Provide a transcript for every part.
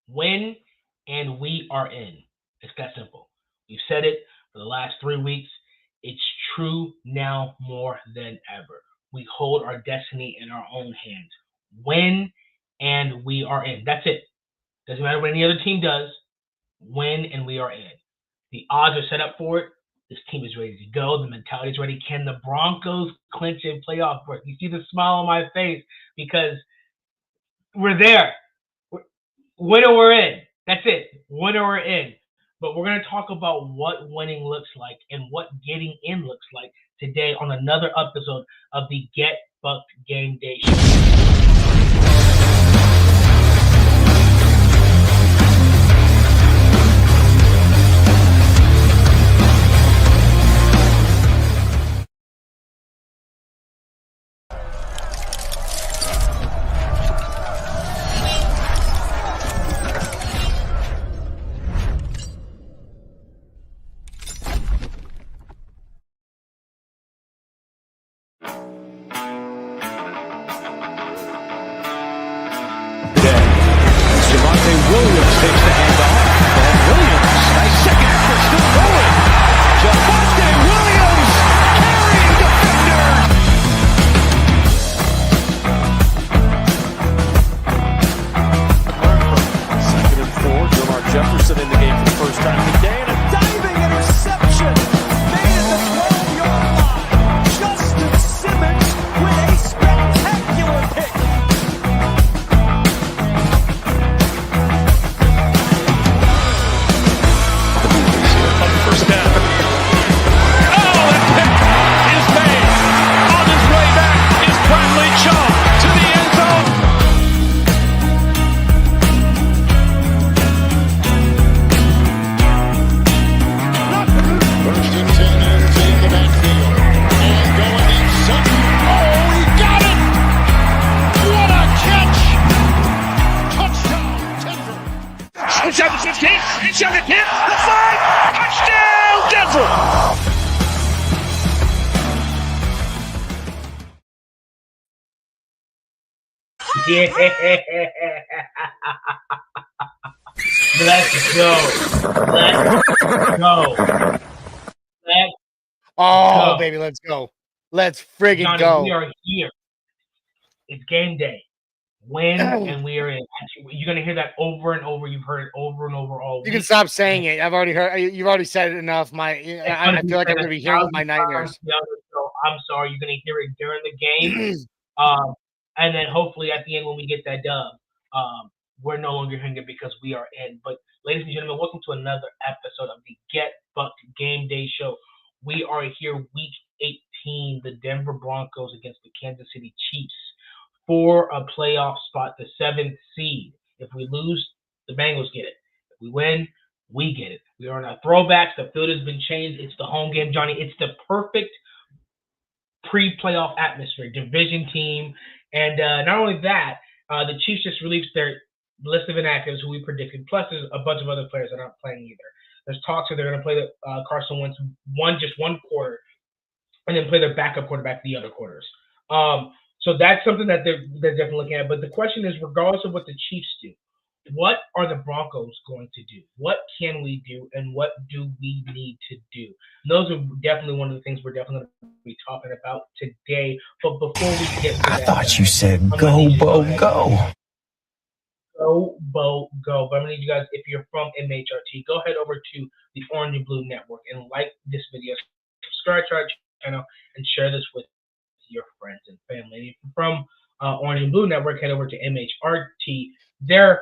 Win, and we are in. It's that simple. We've said it for the last 3 weeks. It's true now more than ever. We hold our destiny in our own hands. Win, and we are in. That's it. Doesn't matter what any other team does. Win, and we are in. The odds are set up for it. This team is ready to go. The mentality is ready. Can the Broncos clinch and playoff berth? You see the smile on my face because we're there. Win or we're in. That's it. Win or we're in. But we're going to talk about what winning looks like and what getting in looks like today on another episode of the Get Bucked Game Day Show. Williams takes the handoff, and Williams, nice second effort, still going. Javonte Williams carrying defenders. Second and 4, Jamar Jefferson in the game for the first time today, and a diving interception made at the 12-yard line. Justin Simmons with a spectacular pick. First down. Oh, that pick is made. On his way back is Bradley Chubb to the end zone. First and 10 and take the backfield. And going in second. Oh, he got it. What a catch. Touchdown, Denver. Inside the 15. Inside the 10. The 5. Touchdown, Denver. Yeah. Let's go. Let's go. Let's Oh, go. baby, let's go. Let's friggin' Johnny, go. we are here. It's game day. Win, and we are in. You're going to hear that over and over. You've heard it over and over all week. You can stop saying it. I've already heard. You've already said it enough. I feel like I'm going to be hearing with my nightmares. I'm sorry. You're going to hear it during the game. And then hopefully at the end when we get that dub, we're no longer hearing it because we are in. But ladies and gentlemen, welcome to another episode of the Get Bucked Game Day Show. We are here week 18, the Denver Broncos against the Kansas City Chiefs for a playoff spot, the 7th seed. If we lose, the Bengals get it. If we win, we get it. We are in our throwbacks. The field has been changed. It's the home game, Johnny. It's the perfect pre-playoff atmosphere, division team. And not only that, the Chiefs just released their list of inactives who we predicted. Plus, there's a bunch of other players that aren't playing either. There's talks that they're going to play Carson Wentz just one quarter and then play their backup quarterback the other quarters. So that's something that they're definitely looking at. But the question is, regardless of what the Chiefs do, what are the Broncos going to do? What can we do, and what do we need to do? And those are definitely one of the things we're definitely going to be talking about today. But before we get to that, I thought you said go, Bo, go. Go, Bo, go. But I'm going to need you guys, if you're from MHRT, go head over to the Orange and Blue Network and like this video, subscribe to our channel, and share this with your friends and family. And if you're from Orange and Blue Network, head over to MHRT, their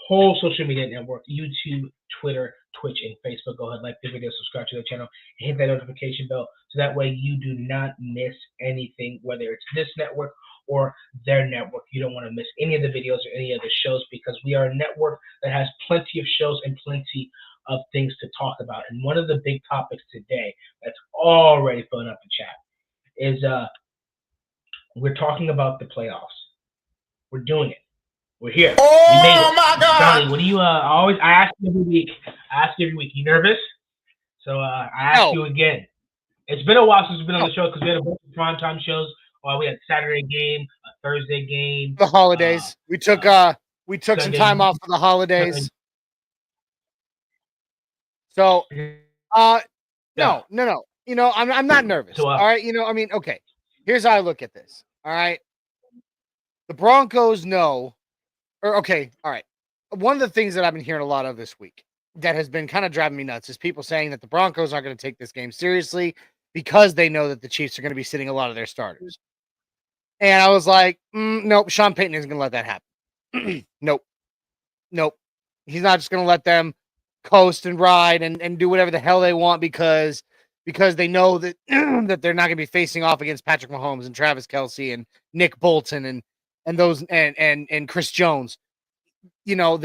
whole social media network, YouTube, Twitter, Twitch, and Facebook. Go ahead, like the video, subscribe to the channel, and hit that notification bell so that way you do not miss anything, whether it's this network or their network. You don't want to miss any of the videos or any of the shows because we are a network that has plenty of shows and plenty of things to talk about. And one of the big topics today that's already filling up the chat is we're talking about the playoffs. We're doing it. We're here. Oh, we made it. my God. Johnny, what do you I ask you every week. You nervous? So I ask you again. It's been a while since we've been on the show because we had a bunch of primetime shows. We had Saturday game, a Thursday game. The holidays. We took We took some time off for the holidays. So, no. You know, I'm not nervous. All right. You know, I mean, okay. Here's how I look at this. All right. The Broncos know, or okay. All right. One of the things that I've been hearing a lot of this week that has been kind of driving me nuts is people saying that the Broncos aren't going to take this game seriously because they know that the Chiefs are going to be sitting a lot of their starters. And I was like, nope, Sean Payton isn't going to let that happen. Nope. He's not just going to let them coast and ride and do whatever the hell they want because they know that that they're not going to be facing off against Patrick Mahomes and Travis Kelce and Nick Bolton and those and Chris Jones. You know,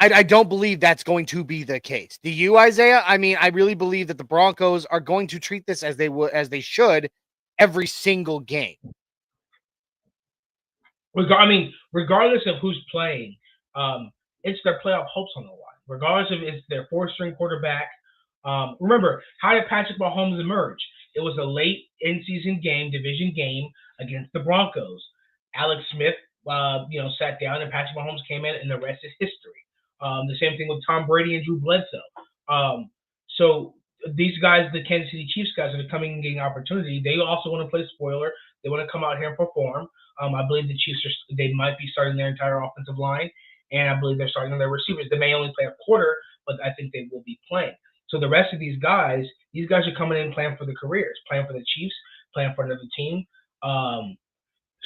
I don't believe that's going to be the case. Do you, Isaiah? I mean, I really believe that the Broncos are going to treat this as they should every single game. Regardless of who's playing, it's their playoff hopes on the line. Regardless of it's their fourth-string quarterback. Remember, how did Patrick Mahomes emerge? It was a late in-season game, division game against the Broncos. Alex Smith, sat down, and Patrick Mahomes came in, and the rest is history. The same thing with Tom Brady and Drew Bledsoe. So these guys, the Kansas City Chiefs guys, that are coming and getting opportunity, they also want to play spoiler. They want to come out here and perform. I believe the Chiefs they might be starting their entire offensive line, and I believe they're starting their receivers. They may only play a quarter, but I think they will be playing. So the rest of these guys are coming in playing for the careers, playing for the Chiefs, playing for another team.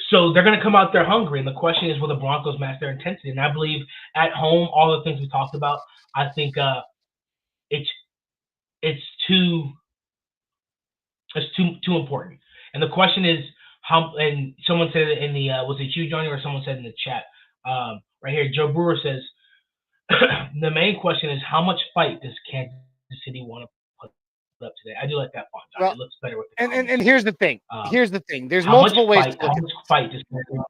So they're going to come out there hungry, and the question is, will the Broncos match their intensity? And I believe at home, all the things we talked about, I think it's too important. And the question is how. And someone said it in the was it Hugh Johnny or someone said in the chat right here. Joe Brewer says the main question is how much fight does Kansas City want to put up today? I do like that font. Well, it looks better with the and here's the thing. There's multiple ways to look at fight does Kansas City? All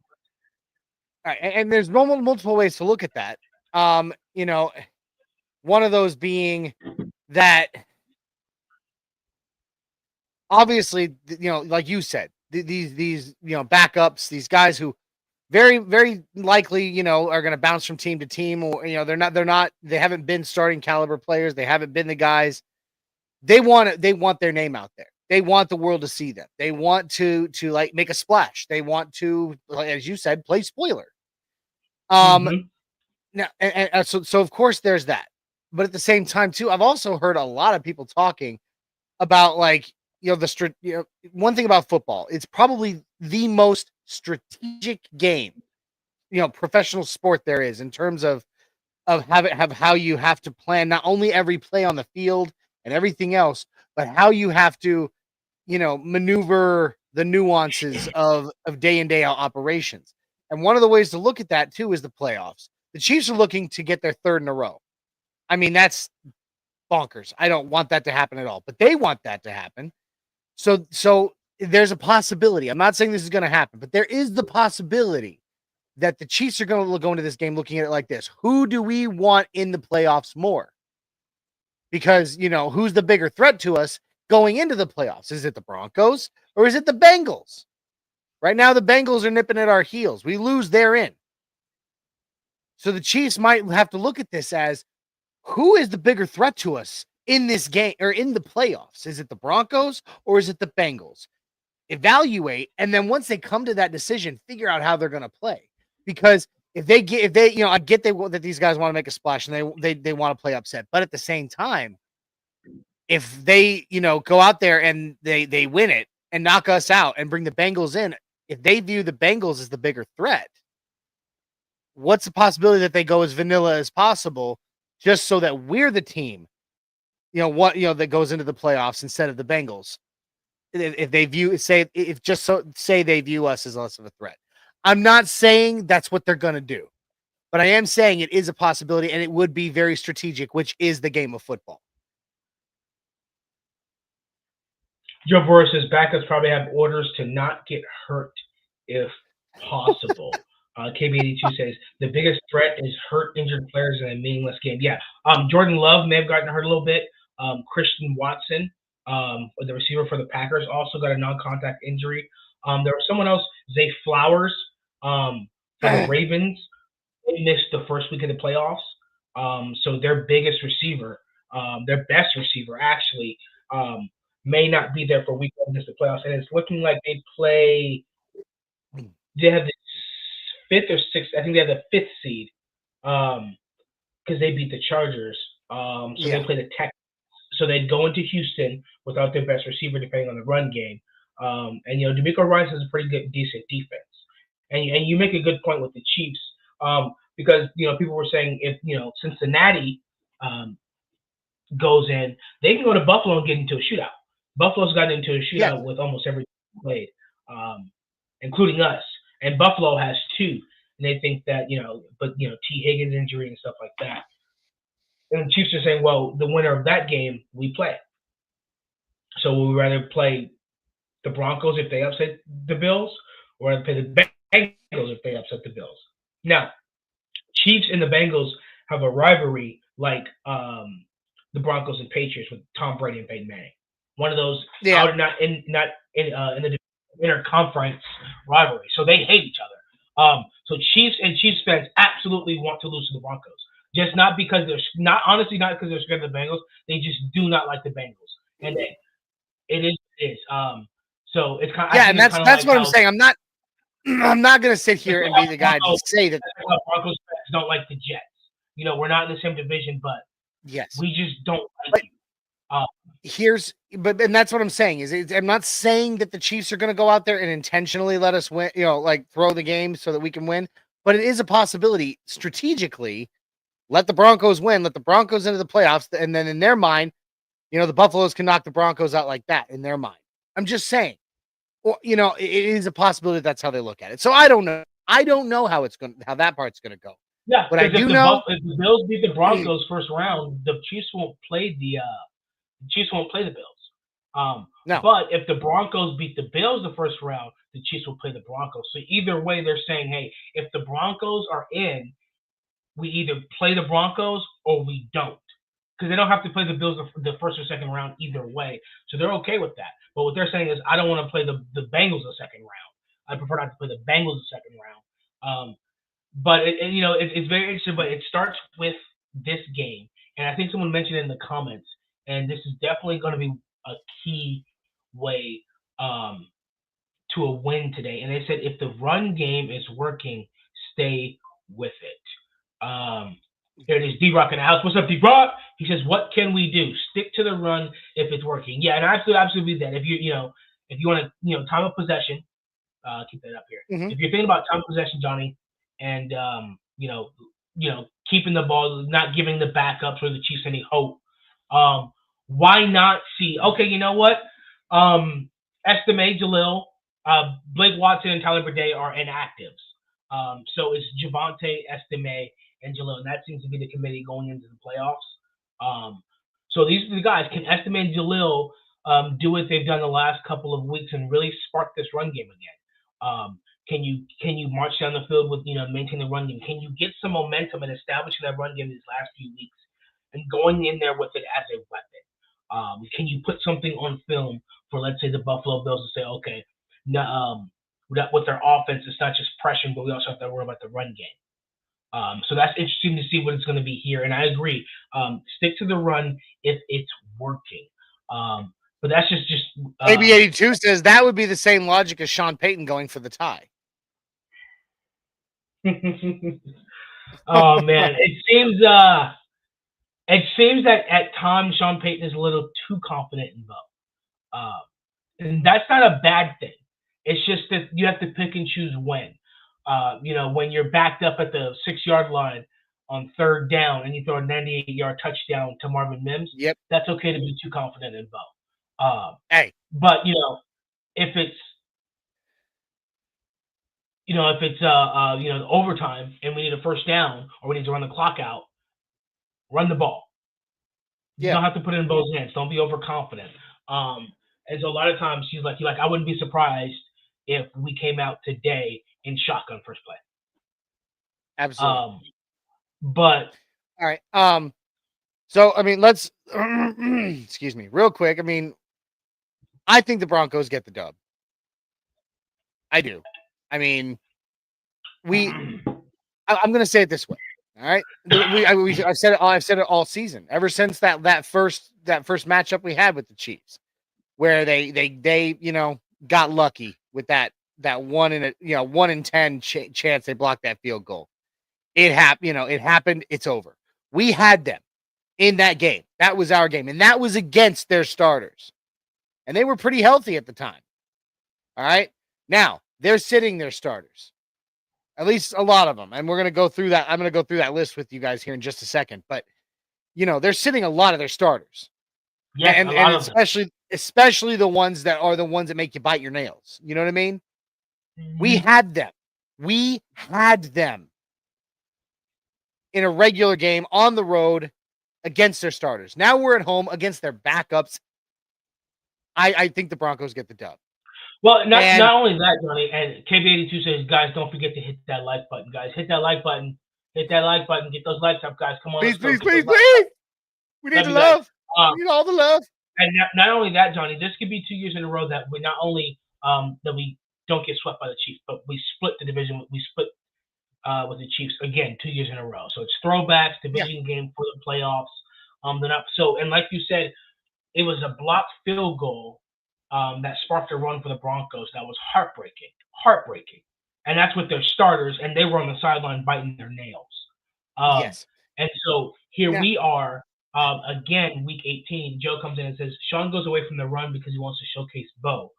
right, and there's multiple ways to look at that. You know, one of those being that obviously, you know, like you said, these backups, these guys who very, very likely, you know, are going to bounce from team to team, or you know, they haven't been starting caliber players. They haven't been the guys. They want their name out there. They want the world to see them. They want to like make a splash. They want to, as you said, play spoiler. Now, so of course there's that, but at the same time too, I've also heard a lot of people talking about like, you know, one thing about football, it's probably the most strategic game, you know, professional sport there is in terms of how you have to plan not only every play on the field and everything else, but how you have to, you know, maneuver the nuances of day in, day out operations. And one of the ways to look at that too is the playoffs. The Chiefs are looking to get their third in a row. I mean, that's bonkers. I don't want that to happen at all, but they want that to happen. So there's a possibility. I'm not saying this is going to happen, but there is the possibility that the Chiefs are going to go into this game looking at it like this. Who do we want in the playoffs more? Because, you know, who's the bigger threat to us going into the playoffs? Is it the Broncos or is it the Bengals? Right now, the Bengals are nipping at our heels. We lose, they're in. So the Chiefs might have to look at this as who is the bigger threat to us in this game or in the playoffs? Is it the Broncos or is it the Bengals? Evaluate, and then once they come to that decision, figure out how they're going to play. Because if they, you know, I get that these guys want to make a splash and they want to play upset, but at the same time, if they, you know, go out there and they win it and knock us out and bring the Bengals in, if they view the Bengals as the bigger threat, what's the possibility that they go as vanilla as possible just so that we're the team, you know, that goes into the playoffs instead of the Bengals? If they say they view us as less of a threat. I'm not saying that's what they're going to do, but I am saying it is a possibility and it would be very strategic, which is the game of football. Joe Burrow says backups probably have orders to not get hurt if possible. KB82 says the biggest threat is hurt, injured players in a meaningless game. Yeah. Jordan Love may have gotten hurt a little bit. Christian Watson, the receiver for the Packers, also got a non-contact injury. There was someone else, Zay Flowers, for the Ravens. they missed the first week of the playoffs. So their biggest receiver, their best receiver actually, may not be there for week one against the playoffs. And it's looking like they have the fifth or sixth, I think they have the fifth seed, because they beat the Chargers. So they Yeah. play the Texans. So they'd go into Houston without their best receiver, depending on the run game. And D'Amico Rice has a pretty good, decent defense. And you make a good point with the Chiefs, because people were saying if Cincinnati goes in, they can go to Buffalo and get into a shootout. Buffalo's gotten into a Yeah. shootout with almost every team played, including us. And Buffalo has two, and they think that T. Higgins injury and stuff like that. And the Chiefs are saying, well, the winner of that game we play. So we'd rather play the Broncos if they upset the Bills, or rather play the Bengals if they upset the Bills. Now, Chiefs and the Bengals have a rivalry like the Broncos and Patriots with Tom Brady and Peyton Manning. One of those not in the interconference rivalry. So they hate each other. So Chiefs and Chiefs fans absolutely want to lose to the Broncos. Just not because they're not because they're scared of the Bengals. They just do not like the Bengals, and it is. So it's kind. Yeah, and that's what I'm saying. I'm not going to sit here and be the guy to say that Broncos fans don't like the Jets. We're not in the same division, but yes, we just don't like you. And that's what I'm saying is I'm not saying that the Chiefs are going to go out there and intentionally let us win, like throw the game so that we can win, but it is a possibility strategically. Let the Broncos win, let the Broncos into the playoffs, and then in their mind, the Buffaloes can knock the Broncos out like that in their mind. I'm just saying, or it is a possibility that's how they look at it. So I don't know. I don't know how that part's going to go. Yeah, but I do know if the Bills beat the Broncos first round, the Chiefs won't play the Bills. No. But if the Broncos beat the Bills the first round, the Chiefs will play the Broncos. So either way, they're saying, hey, if the Broncos are in, we either play the Broncos or we don't. Because they don't have to play the Bills the first or second round either way. So they're okay with that. But what they're saying is, I don't want to play the Bengals the second round. I prefer not to play the Bengals the second round. But it's very interesting. But it starts with this game, and I think someone mentioned it in the comments, and this is definitely going to be a key way to a win today. And they said if the run game is working, stay with it. Here it is, D-Rock in the house. What's up, D-Rock? He says, what can we do? Stick to the run if it's working. Yeah, and I absolutely that. If you want to, time of possession, keep that up here. Mm-hmm. If you're thinking about time of possession, Johnny, and keeping the ball, not giving the backups or the Chiefs any hope, why not see? Okay, you know what? Estime, Jalil, Blake Watson, and Tyler Burdett are inactives. So it's Javonte, Estime, and Jalil, and that seems to be the committee going into the playoffs. So these are the guys. Can Estime and Jalil do what they've done the last couple of weeks and really spark this run game again? Can you march down the field with maintain the run game? Can you get some momentum and establishing that run game these last few weeks and going in there with it as a weapon? Can you put something on film for, let's say, the Buffalo Bills and say, okay, with their offense, it's not just pressure, but we also have to worry about the run game. So that's interesting to see what it's going to be here. And I agree. Stick to the run if it's working. But that's just AB82 says that would be the same logic as Sean Payton going for the tie. Oh man, it seems that at times Sean Payton is a little too confident in Bo. And that's not a bad thing. It's just that you have to pick and choose when. When you're backed up at the 6-yard line on third down and you throw a 98-yard touchdown to Marvin Mims, yep, that's okay to be too confident in Bo. Hey, but if it's overtime and we need a first down or we need to run the clock out, run the ball. You don't have to put it in Bo's hands. Don't be overconfident. And so a lot of times he's like, I wouldn't be surprised if we came out today in shotgun first play. Absolutely. But all right. So I mean, let's excuse me, real quick. I mean, I think the Broncos get the dub. I do. I mean, I'm going to say it this way. All right, I've said it. I've said it all season. Ever since that first matchup we had with the Chiefs, where they got lucky with that 1 in 10 chance they blocked that field goal. It happened. It happened. It's over. We had them in that game. That was our game, and that was against their starters, and they were pretty healthy at the time. All right, now they're sitting their starters. At least a lot of them. And we're going to go through that. I'm going to go through that list with you guys here in just a second. But, they're sitting a lot of their starters. Yes, and especially the ones that make you bite your nails. You know what I mean? Mm-hmm. We had them. We had them in a regular game on the road against their starters. Now we're at home against their backups. I think the Broncos get the dub. Well, not only that, Johnny, and KB82 says, guys, don't forget to hit that like button, guys. Hit that like button. Hit that like button. Get those likes up, guys. Come on. Please. We need Love the love. We need all the love. And not only that, Johnny, this could be 2 years in a row that we not only that we don't get swept by the Chiefs, but we split the division. We split with the Chiefs again 2 years in a row. So it's throwbacks, division game for the playoffs. They're not so. And like you said, it was a blocked field goal that sparked a run for the Broncos that was heartbreaking. And that's with their starters, and they were on the sideline biting their nails. Yes. And so here we are, again, week 18. Joe comes in and says, Sean goes away from the run because he wants to showcase Bo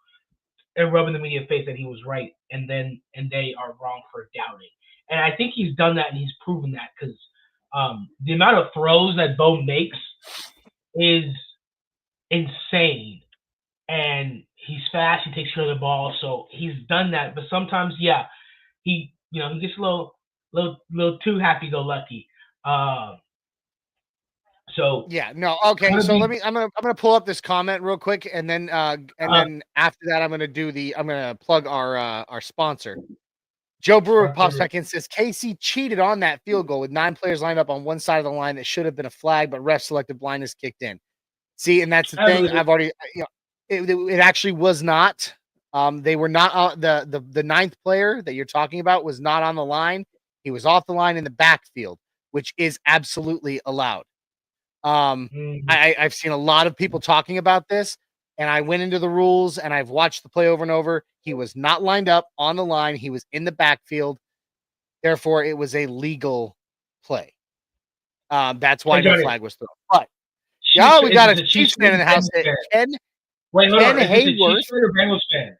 and rubbing the media face that he was right, and they are wrong for doubting. And I think he's done that, and he's proven that because the amount of throws that Bo makes is insane. And he's fast. He takes care of the ball, so he's done that. But sometimes, he gets a little too happy-go-lucky. So okay. So I'm gonna pull up this comment real quick, and then after that, I'm gonna plug our sponsor. Joe Brewer pops back in and says KC cheated on that field goal with 9 players lined up on one side of the line that should have been a flag, but ref selected blindness kicked in. See, and that's the thing. I've already It actually was not. They were not the ninth player that you're talking about was not on the line. He was off the line in the backfield, which is absolutely allowed. I've seen a lot of people talking about this, and I went into the rules and I've watched the play over and over. He was not lined up on the line. He was in the backfield. Therefore, it was a legal play. That's why no flag was thrown. But we got a Chiefs fan in the house. Wait, hold on. Is Hayworth. it a Chiefs fan or Bengals fan?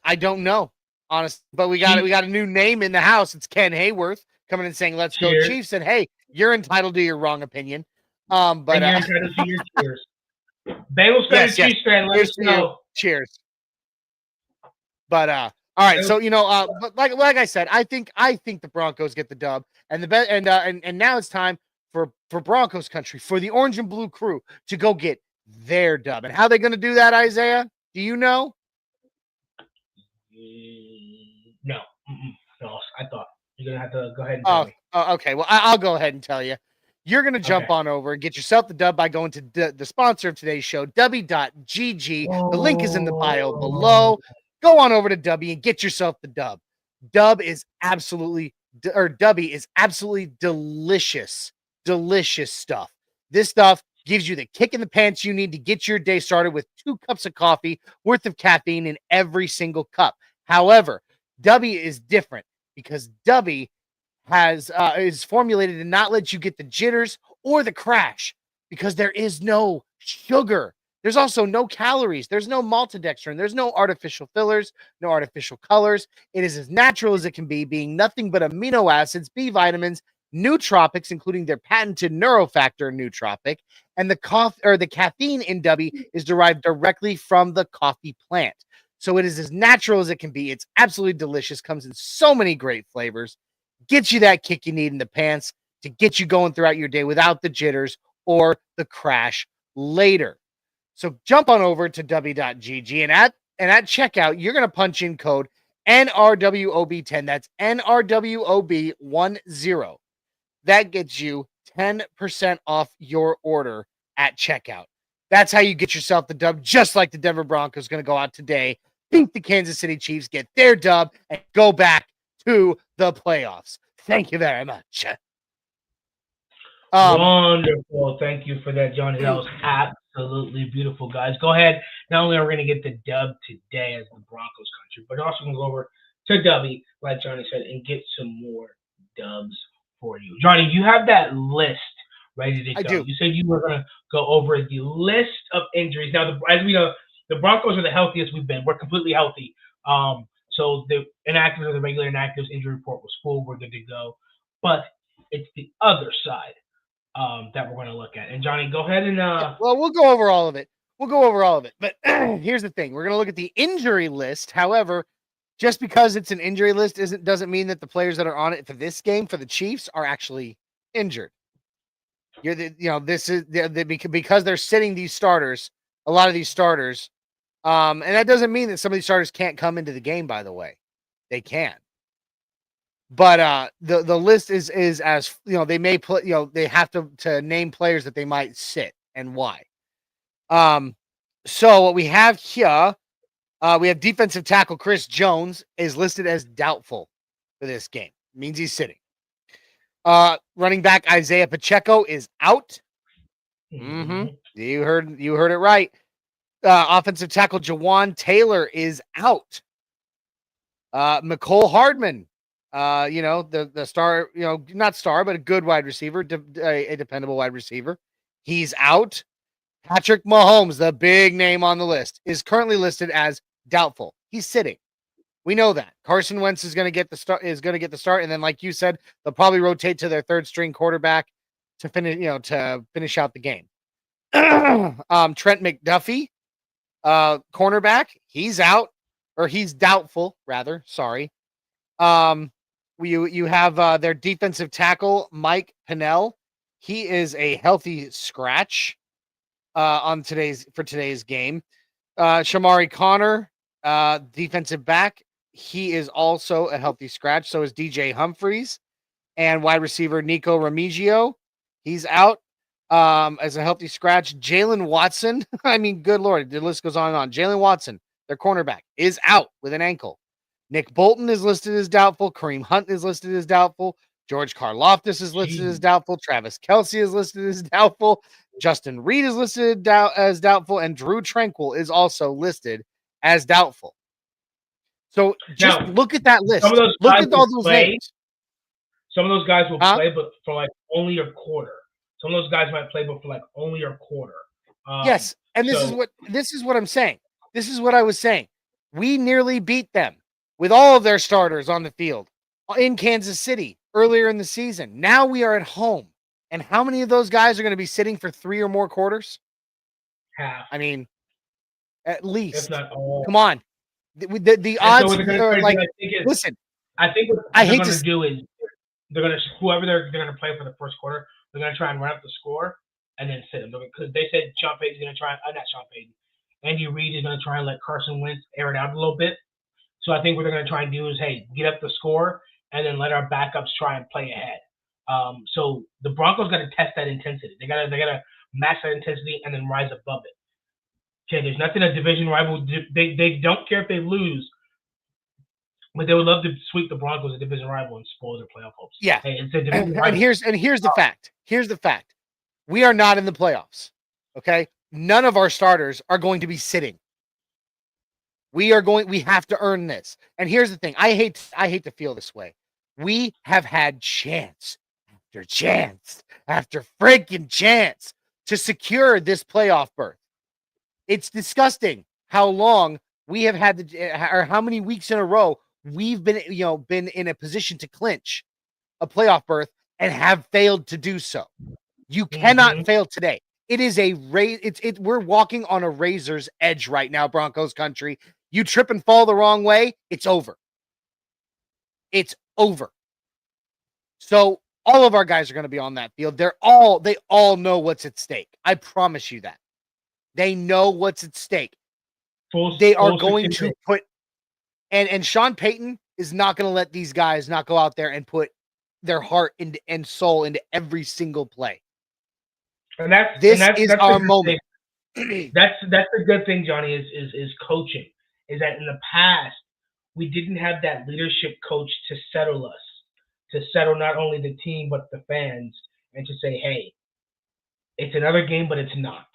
I don't know, honestly. But we got a new name in the house. It's Ken Hayworth coming and saying, "Let's go Chiefs." And hey, you're entitled to your wrong opinion. But you're entitled to your cheers. Bengals fan, Chiefs fan. Let us know. Cheers. But all right. So but like I said, I think the Broncos get the dub, and and now it's time for Broncos Country, for the orange and blue crew to go get their dub. And how are they going to do that, Isaiah? Do you know? No. No, I thought you're going to have to go ahead and tell me. Okay. Well, I'll go ahead and tell you. You're going to jump on over and get yourself the dub by going to the sponsor of today's show, W.GG. The link is in the bio below. Go on over to W and get yourself the dub. Dubby is absolutely delicious stuff. This stuff gives you the kick in the pants you need to get your day started with 2 cups of coffee worth of caffeine in every single cup. However, Dubby is different because Dubby is formulated to not let you get the jitters or the crash because there is no sugar. There's also no calories. There's no maltodextrin. There's no artificial fillers, no artificial colors. It is as natural as it can be, being nothing but amino acids, B vitamins, nootropics, including their patented neurofactor nootropic, and the caffeine in Dubby is derived directly from the coffee plant. So it is as natural as it can be. It's absolutely delicious. Comes in so many great flavors. Gets you that kick you need in the pants to get you going throughout your day without the jitters or the crash later. So jump on over to W.GG and at checkout, you're going to punch in code NRWOB10. That's NRWOB10. That gets you 10% off your order at checkout. That's how you get yourself the dub, just like the Denver Broncos going to go out today, beat the Kansas City Chiefs, get their dub, and go back to the playoffs. Thank you very much. Wonderful. Thank you for that, Johnny. That was absolutely beautiful, guys. Go ahead. Not only are we going to get the dub today as the Broncos country, but also going to go over to Dubby, like Johnny said, and get some more dubs for you. Johnny, you have that list ready to go. I do. You said you were going to go over the list of injuries. Now, as we know, the Broncos are the healthiest we've been. We're completely healthy. So the inactives or the regular inactives injury report was full. We're good to go. But it's the other side that we're going to look at. And Johnny, go ahead and well, we'll go over all of it. But here's the thing: we're going to look at the injury list. However, just because it's an injury list doesn't mean that the players that are on it for this game for the Chiefs are actually injured. This is because they're sitting these starters, a lot of these starters, and that doesn't mean that some of these starters can't come into the game. By the way, they can. But the list is as they may play. They have to name players that they might sit and why. So what we have here, we have defensive tackle Chris Jones is listed as doubtful for this game. It means he's sitting. Running back Isaiah Pacheco is out. Mm-hmm. You heard it right. Offensive tackle Jawan Taylor is out. McCole Hardman. The star, not star, but a good wide receiver, a dependable wide receiver. He's out. Patrick Mahomes, the big name on the list, is currently listed as doubtful. He's sitting. We know that. Carson Wentz is going to get the start, and then, like you said, they'll probably rotate to their third string quarterback to finish out the game. Trent McDuffie, cornerback, he's out, or he's doubtful, rather. Sorry. You have their defensive tackle, Mike Pennell. He is a healthy scratch for today's game. Shamari Connor, defensive back. He is also a healthy scratch. So is DJ Humphries. And wide receiver Nico Remigio. He's out as a healthy scratch. Jalen Watson. I mean, good Lord, the list goes on and on. Jalen Watson, their cornerback, is out with an ankle. Nick Bolton is listed as doubtful. Kareem Hunt is listed as doubtful. George Karlaftis is listed as doubtful. Travis Kelce is listed as doubtful. Justin Reed is listed as doubtful. And Drew Tranquil is also listed as doubtful. So just look at that list. Look at all those names. Some of those guys will play, but for like only a quarter. Some of those guys might play, but for like only a quarter. Yes, and this is what I'm saying. This is what I was saying. We nearly beat them with all of their starters on the field in Kansas City earlier in the season. Now we are at home. And how many of those guys are going to be sitting for 3 or more quarters? Half. I mean, at least. If not all. Come on. The odds are like, listen. I think what they're going to do is they're going to, whoever they're going to play for the first quarter, they're going to try and run up the score and then sit them. Because they said Sean Payton's going to try, not Sean Payton. Andy Reid is going to try and let Carson Wentz air it out a little bit. So I think what they're going to try and do is, hey, get up the score and then let our backups try and play ahead. So the Broncos got to test that intensity. They got to match that intensity and then rise above it. Okay, there's nothing a division rival. They don't care if they lose, but they would love to sweep the Broncos, a division rival, and spoil their playoff hopes. Yeah, hey, it's a division and here's the fact. Here's the fact. We are not in the playoffs. Okay, none of our starters are going to be sitting. We have to earn this. And here's the thing. I hate to feel this way. We have had chance after chance after freaking chance to secure this playoff berth. It's disgusting how long we have had or how many weeks in a row we've been in a position to clinch a playoff berth and have failed to do so. You cannot fail today. It is a we're walking on a razor's edge right now, Broncos country. You trip and fall the wrong way, it's over. It's over. So all of our guys are going to be on that field. They all know what's at stake. I promise you that. They know what's at stake. They are going to put and Sean Payton is not going to let these guys not go out there and put their heart and soul into every single play. And that's our moment. That's the good thing, Johnny, is coaching. Is that in the past we didn't have that leadership coach to settle us, to settle not only the team but the fans, and to say, hey, it's another game, but it's not.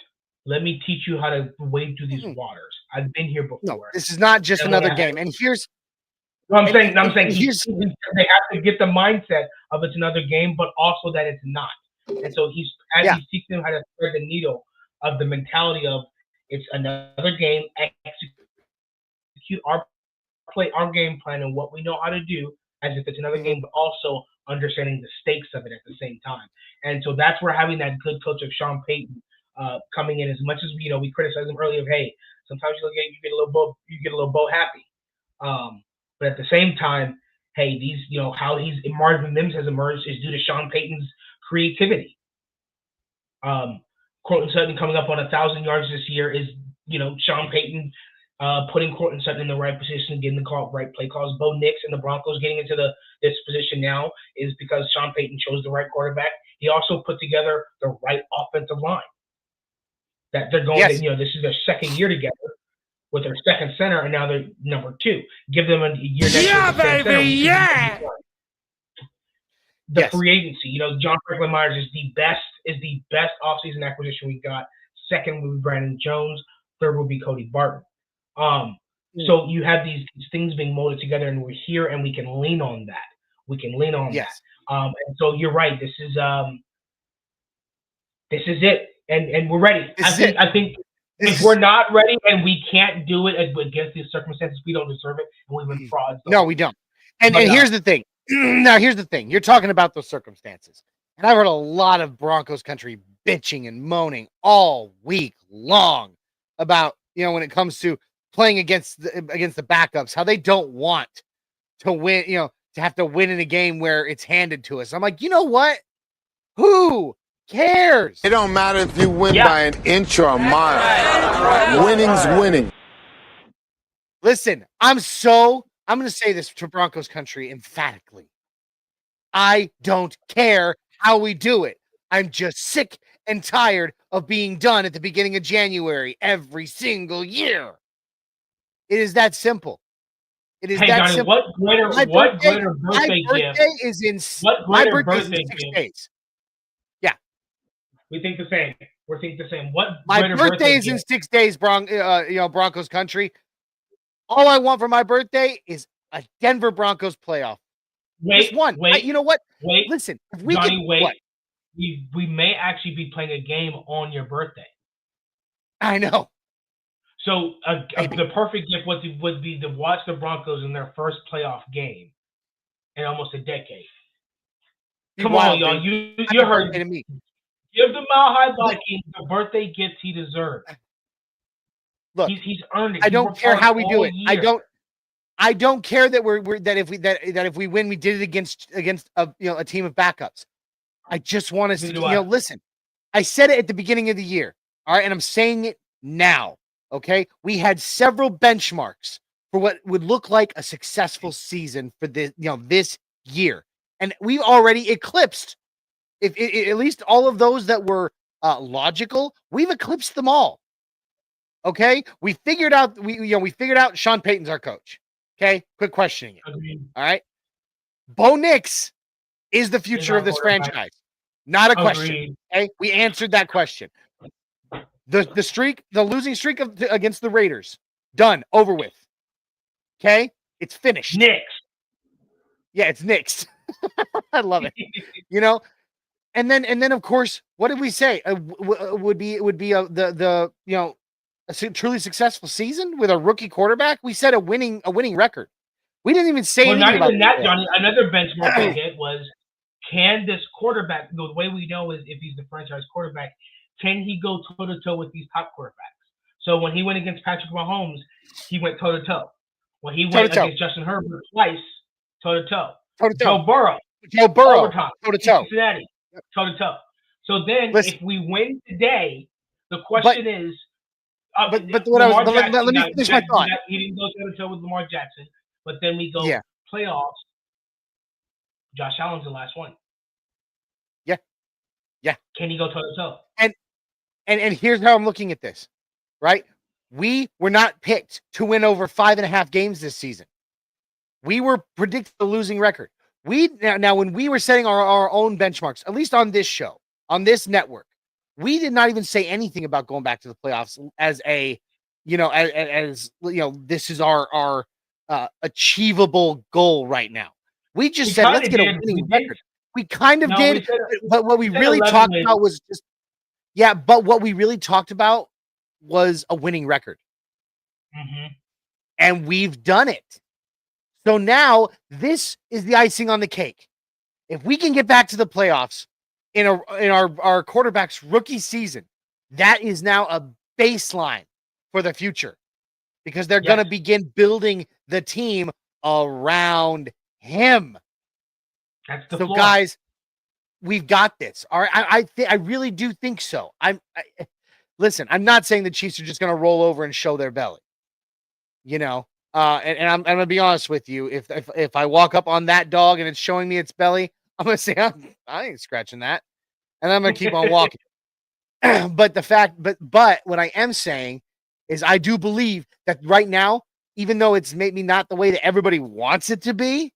Let me teach you how to wade through these waters. I've been here No, before. this is not just And another game. And here's no, I'm saying here's they have to get the mindset of it's another game, but also that it's not. And so he's teaching them how to thread the needle of the mentality of it's another game, execute our game plan and what we know how to do as if it's another game, but also understanding the stakes of it at the same time. And so that's where having that good coach of Sean Payton coming in, as much as we criticized him earlier of, hey, sometimes you get a little boat happy. But at the same time, hey, these how Marvin Mims has emerged is due to Sean Payton's creativity. Courtland Sutton coming up on 1,000 yards this year is Sean Payton putting Courtland Sutton in the right position, getting the right play calls. Bo Nix and the Broncos getting into this position now is because Sean Payton chose the right quarterback. He also put together the right offensive line. That they're going, this is their second year together with their second center, and now they're number 2. Give them a year next year. Baby, yeah. The free agency, John Franklin Myers is the best offseason acquisition we got. Second would be Brandon Jones. Third would be Cody Barton. So you have these things being molded together, and we're here, and we can lean on that. That. And so you're right. This is it, and we're ready. I think if we're not ready and we can't do it against these circumstances, we don't deserve it, and we've been frauds. No, we don't. And here's the thing. Now, here's the thing. You're talking about those circumstances. And I've heard a lot of Broncos country bitching and moaning all week long about, when it comes to playing against the backups, how they don't want to win, to have to win in a game where it's handed to us. I'm like, you know what? Who cares? It don't matter if you win by an inch or a mile. Winning's winning. Listen, I'm going to say this to Broncos country emphatically. I don't care how we do it. I'm just sick and tired of being done at the beginning of January every single year. It is that simple. It is that Johnny, simple. My birthday is in 6 days. Yeah. We think the same. We're thinking the same. My birthday is in 6 days, Broncos country. All I want for my birthday is a Denver Broncos playoff. Just one. You know what? Listen, if we Johnny, we may actually be playing a game on your birthday. I know. So the perfect gift would be to watch the Broncos in their first playoff game in almost a decade. Come on, y'all. You heard me. Give the Mile High Viking the birthday gift he deserves. Look, he's earned it. I don't care how we do it. I don't care that if we win, we did it against a team of backups. I just want us to listen. I said it at the beginning of the year, all right, and I'm saying it now. Okay, we had several benchmarks for what would look like a successful season for this year, and we've already eclipsed. If at least all of those that were logical, we've eclipsed them all. Okay, we figured out Sean Payton's our coach. Okay, quit questioning it. Agreed. All right, Bo Nix is the future of this franchise. Not a question. Okay, we answered that question. The losing streak against the Raiders, done, over with. Okay, it's finished. Nix. Yeah, it's Nix. I love it. And then of course, what did we say? Would be the a truly successful season with a rookie quarterback? We said a winning record. We didn't even say anything about that, Johnny. Another benchmark we hit was, can this quarterback, the way we know is if he's the franchise quarterback, can he go toe-to-toe with these top quarterbacks? So when he went against Patrick Mahomes, he went toe-to-toe. When he went against Justin Herbert twice, toe-to-toe. Joe Burrow, overtime. Toe-to-toe. Cincinnati, toe-to-toe. So then if we win today, the question is, let me finish my thought. He didn't go toe-to-toe with Lamar Jackson, but then we go playoffs. Josh Allen's the last one. Yeah. Can he go toe-to-toe? And here's how I'm looking at this, right? We were not picked to win over 5.5 games this season. We were predicting a losing record. Now when we were setting our own benchmarks, at least on this show, on this network, we did not even say anything about going back to the playoffs as a, as this is our achievable goal right now. We just said, let's get a winning record. We kind of did, but what we really talked about was just, but what we really talked about was a winning record. And we've done it. So now this is the icing on the cake. If we can get back to the playoffs in our quarterback's rookie season, that is now a baseline for the future, because they're going to begin building the team around him. That's the so floor. Guys, we've got this. All right. I really do think so. Listen, I'm not saying the Chiefs are just going to roll over and show their belly, and I'm going to be honest with you. If I walk up on that dog and it's showing me its belly, I'm going to say, I ain't scratching that. And I'm going to keep on walking. But what I am saying is I do believe that right now, even though it's maybe not the way that everybody wants it to be,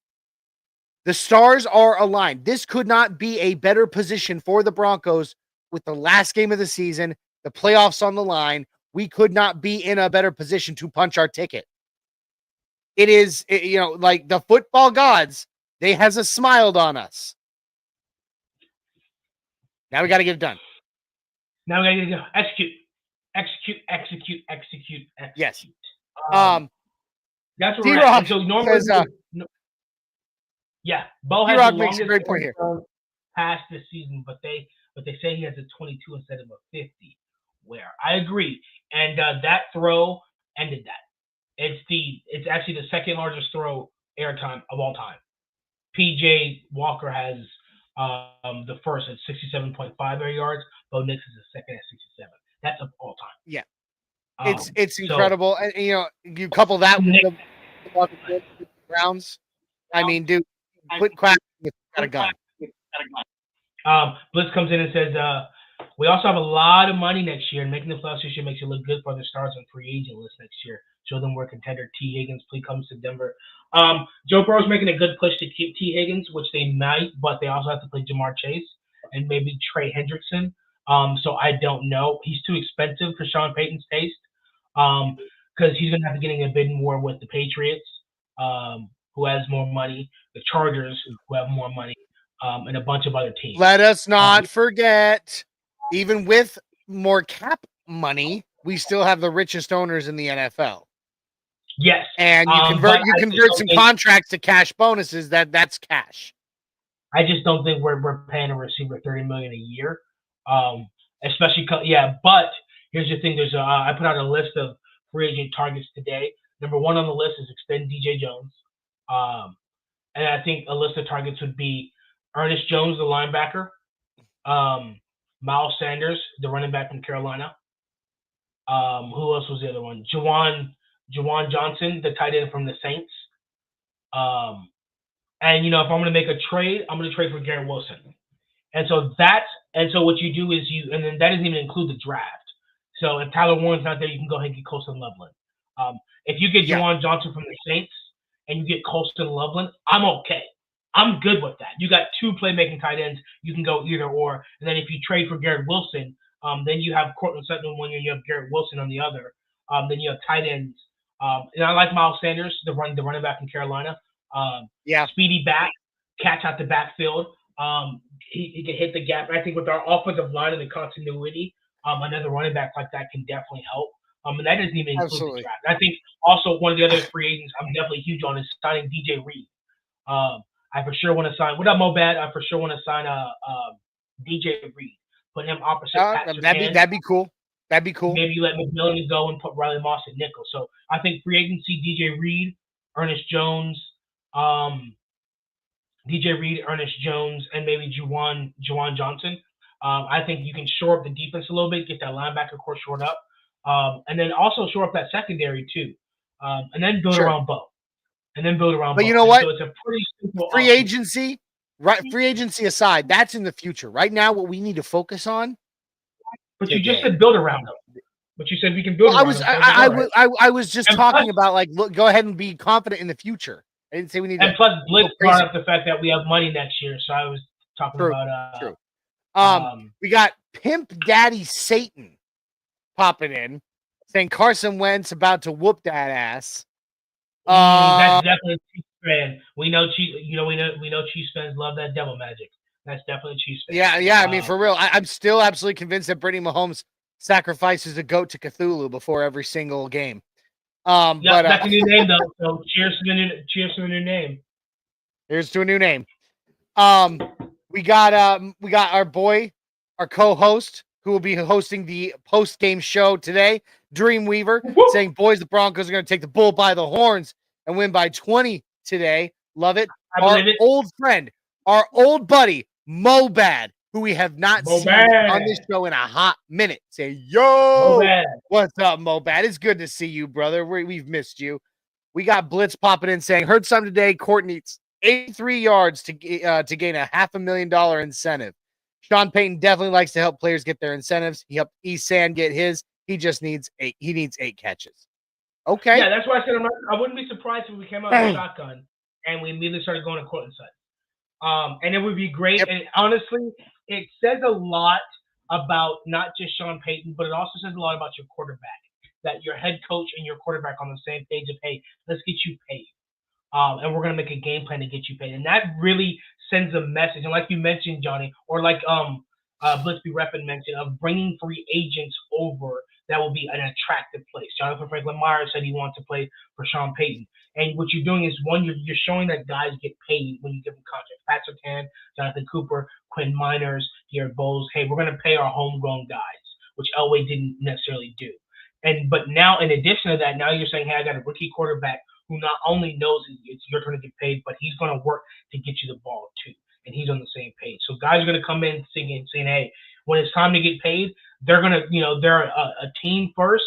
the stars are aligned. This could not be a better position for the Broncos with the last game of the season, the playoffs on the line. We could not be in a better position to punch our ticket. It is, like the football gods, they has smiled on us. Now we got to get it done. Now we got to go execute. Yes. That's what we're at. So normally, Bo has the longest point here past this season, but they say he has a 22 instead of a 50. Where I agree, and that throw ended that. It's actually the second largest throw airtime of all time. PJ Walker has the first at 67.5 air yards. Bo Nix is the second at 67. That's of all time. Yeah, it's incredible. And you couple that with the Browns. I mean, dude, quit quacking. Got a gun. Blitz comes in and says, we also have a lot of money next year, and making the playoffs this year makes it look good for the stars on free agent list next year. Show them where contender T. Higgins comes to Denver. Joe Burrow's making a good push to keep T. Higgins, which they might, but they also have to play Jamar Chase and maybe Trey Hendrickson. So I don't know. He's too expensive for Sean Payton's taste, because he's going to have to get in a bid more with the Patriots, who has more money, the Chargers, who have more money, and a bunch of other teams. Let us not forget, even with more cap money, we still have the richest owners in the NFL. Yes. And you convert some contracts to cash bonuses, that's cash. I just don't think we're paying a receiver $30 million a year. Especially, but here's the thing. I put out a list of free agent targets today. Number one on the list is extend DJ Jones. And I think a list of targets would be Ernest Jones, the linebacker, Miles Sanders, the running back from Carolina. Who else was the other one? Juwan Johnson, the tight end from the Saints. And if I'm going to make a trade, I'm going to trade for Garrett Wilson. And so what you do is and then that doesn't even include the draft. So if Tyler Warren's not there, you can go ahead and get Colston Loveland. If you get Juwan Johnson from the Saints and you get Colston Loveland, I'm okay. I'm good with that. You got two playmaking tight ends. You can go either or. And then if you trade for Garrett Wilson, then you have Cortland Sutton on one year, you have Garrett Wilson on the other. Then you have tight ends. And I like Miles Sanders, the running back in Carolina. Speedy back, catch out the backfield. He can hit the gap. I think with our offensive line and the continuity, another running back like that can definitely help. And that doesn't even include the draft. I think also one of the other free agents I'm definitely huge on is signing DJ Reed. I for sure want to sign. What up, Mobad? I for sure want to sign DJ Reed. Put him opposite Pat Surtain. That'd be cool. That'd be cool. Maybe let McMillan go and put Riley Moss at nickel. So I think free agency, DJ Reed, Ernest Jones, and maybe Juwan Johnson. I think you can shore up the defense a little bit, get that linebacker core shored up, and then also shore up that secondary too, and then build around Bo. But you know what? So it's a pretty simple free agency, right? Free agency aside, that's in the future. Right now, what we need to focus on. But you just said build around them. But you said we can build around them. I was just talking about, like, look, go ahead and be confident in the future I didn't say we need And to plus, Blitz go brought crazy. up the fact that we have money next year, so I was talking True, about true. um, We got Pimp Daddy Satan popping in, saying Carson Wentz about to whoop that ass. that's definitely a Chiefs fan. We know Chiefs fans love that devil magic. That's definitely Chiefs fan. Yeah. I mean, for real, I'm still absolutely convinced that Brittany Mahomes sacrifices a goat to Cthulhu before every single game. Yeah, But that's a new name though. So cheers to the new name. here's to a new name. We got our boy, our co-host, who will be hosting the post-game show today, Dreamweaver, saying, "Boys, the Broncos are going to take the bull by the horns and win by 20 today." Love it. I Our believe it. old friend, our old buddy, Mobad, who we have not seen on this show in a hot minute, say, "Yo, Mobad. what's up, Mobad? It's good to see you, brother. We've missed you." We got Blitz popping in saying, "Heard some today. Court needs 83 yards to gain a $500,000 incentive." Sean Payton definitely likes to help players get their incentives. He helped Esan get his. He just needs 8. He needs 8 catches. Okay. Yeah, that's why I said I wouldn't be surprised if we came out with a shotgun and we immediately started going to court and such. And it would be great. Yep. And honestly, it says a lot about not just Sean Payton, but it also says a lot about your quarterback. That your head coach and your quarterback on the same page of, hey, let's get you paid. And we're going to make a game plan to get you paid. And that really sends a message. And like you mentioned, Johnny, or like Blitzby Reppin mentioned, of bringing free agents over, that will be an attractive place. Jonathan Franklin Myers said he wants to play for Sean Payton. And what you're doing is, one, you're showing that guys get paid when you give them contracts. Patrick Mahomes, Jonathan Cooper, Quinn Miners, Garrett Bowles. Hey, we're going to pay our homegrown guys, which Elway didn't necessarily do. But now, in addition to that, now you're saying, hey, I got a rookie quarterback who not only knows it's your turn to get paid, but he's going to work to get you the ball too. And he's on the same page. So guys are going to come in saying, hey, when it's time to get paid, they're going to, they're a team first,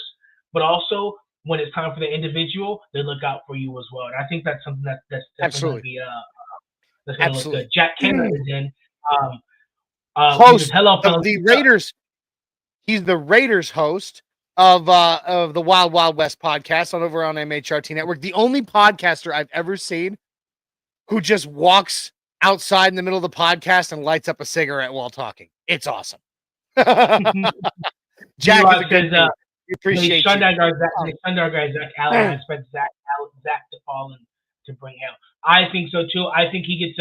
but also when it's time for the individual, they look out for you as well. And I think that's something that's definitely going to be that's going to look good. Jack Kenner is in. Host of the Raiders. He's the Raiders host of the Wild Wild West podcast over on MHRT Network. The only podcaster I've ever seen who just walks outside in the middle of the podcast and lights up a cigarette while talking. It's awesome. Jack is a good dude. We appreciate you. The Sundar guy, Zach Allen. I expect Zach to fall in to bring him. I think so too. I think he